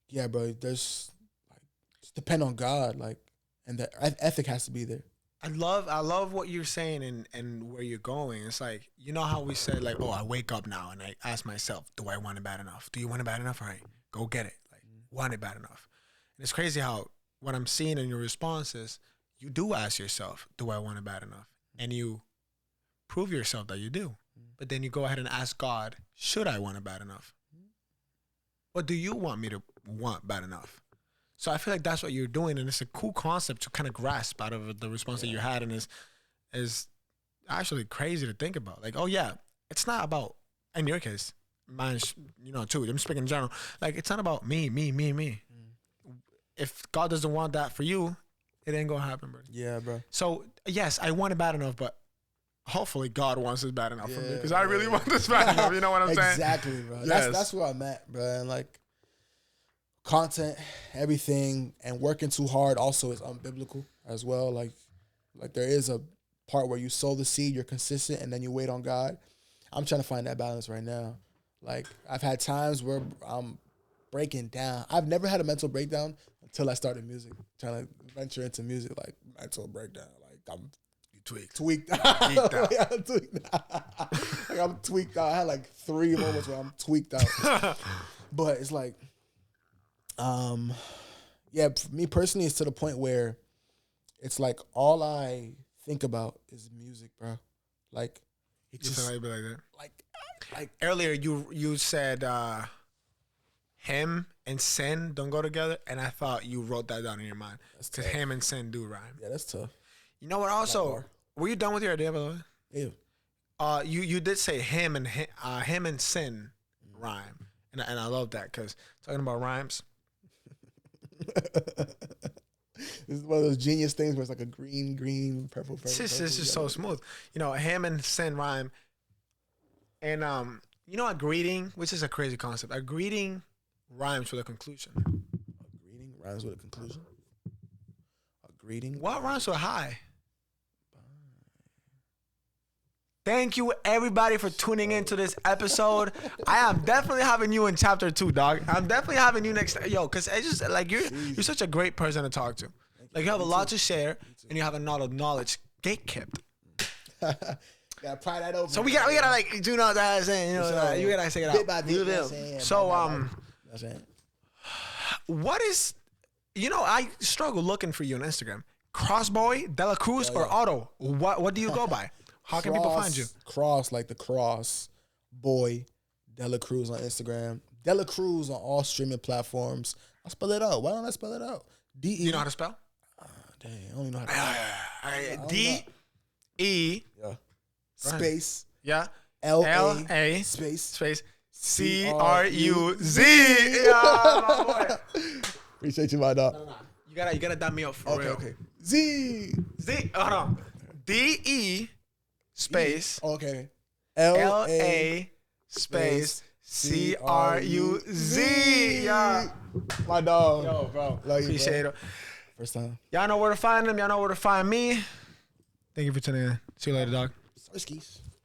yeah, bro, there's like just depend on God, like, and the ethic has to be there. I love what you're saying and where you're going. It's like, you know how we said like, oh, I wake up now and I ask myself, do I want it bad enough? Do you want it bad enough? All right, go get it. Like, want it bad enough? And it's crazy how what I'm seeing in your responses, you do ask yourself, do I want it bad enough? And you prove yourself that you do. But then you go ahead and ask God, should I want it bad enough? What do you want me to want bad enough? So I feel like that's what you're doing, and it's a cool concept to kind of grasp out of the response that you had, and is actually crazy to think about. Like, oh yeah, it's not about, in your case, mine, too. I'm speaking in general. Like, it's not about me. If God doesn't want that for you, it ain't gonna happen, bro. Yeah, bro. So yes, I want it bad enough, but hopefully God wants this bad enough for me because I really want this bad enough. You know what I'm saying? Exactly, bro. Yes. That's where I'm at, bro. And like content, everything, and working too hard also is unbiblical as well. Like there is a part where you sow the seed, you're consistent, and then you wait on God. I'm trying to find that balance right now. Like I've had times where I'm breaking down. I've never had a mental breakdown until I started music, trying to venture into music, like mental breakdown. Like I'm tweaked out. Like, I'm tweaked out. Like I'm tweaked out. I had like 3 moments where I'm tweaked out. But it's like, yeah, for me personally, it's to the point where it's like all I think about is music, bro. Like, it just like that. Like earlier, you said him and sin don't go together, and I thought you wrote that down in your mind because him and sin do rhyme. Yeah, that's tough. You know what? Also, were you done with your idea, by the way? Yeah. You did say him and sin rhyme, and I love that because talking about rhymes. This is one of those genius things where it's like a green, purple. It's just so smooth. You know, him and sin rhyme. And you know, a greeting, which is a crazy concept. A greeting rhymes with a conclusion. A greeting rhymes with a conclusion. A greeting. What rhymes with hi? Thank you, everybody, for tuning into this episode. I am definitely having you in chapter 2, dog. I'm definitely having you next. Yo, because it's just like you're such a great person to talk to. Like you have a lot to share, and you have a lot of knowledge gatekept. Gotta pry that open. So we gotta like do know that I'm saying, you know, you gotta say it out. Bit by bit. So what is, you know, I struggle looking for you on Instagram. Crossboy, Dela Cruz, or Otto? What do you go by? How can people find you? Cross, like the cross boy, Dela Cruz on Instagram. Dela Cruz on all streaming platforms. I'll spell it out. Why don't I spell it out? D-E. You know how to spell? Dang, I don't even know how to D-E. Yeah. Space. Yeah. L-A. Space. C-R-U-Z. Yeah, my boy. Appreciate you, my dog. No. You gotta dab me up for real. Okay. Z. Hold on. D-E space. Okay. L-A space C-R-U-Z. Yeah. My dog. Yo, bro. Love you, appreciate bro. it. First time. Y'all know where to find them. Y'all know where to find me. Thank you for tuning in. See you later, dog. Skis.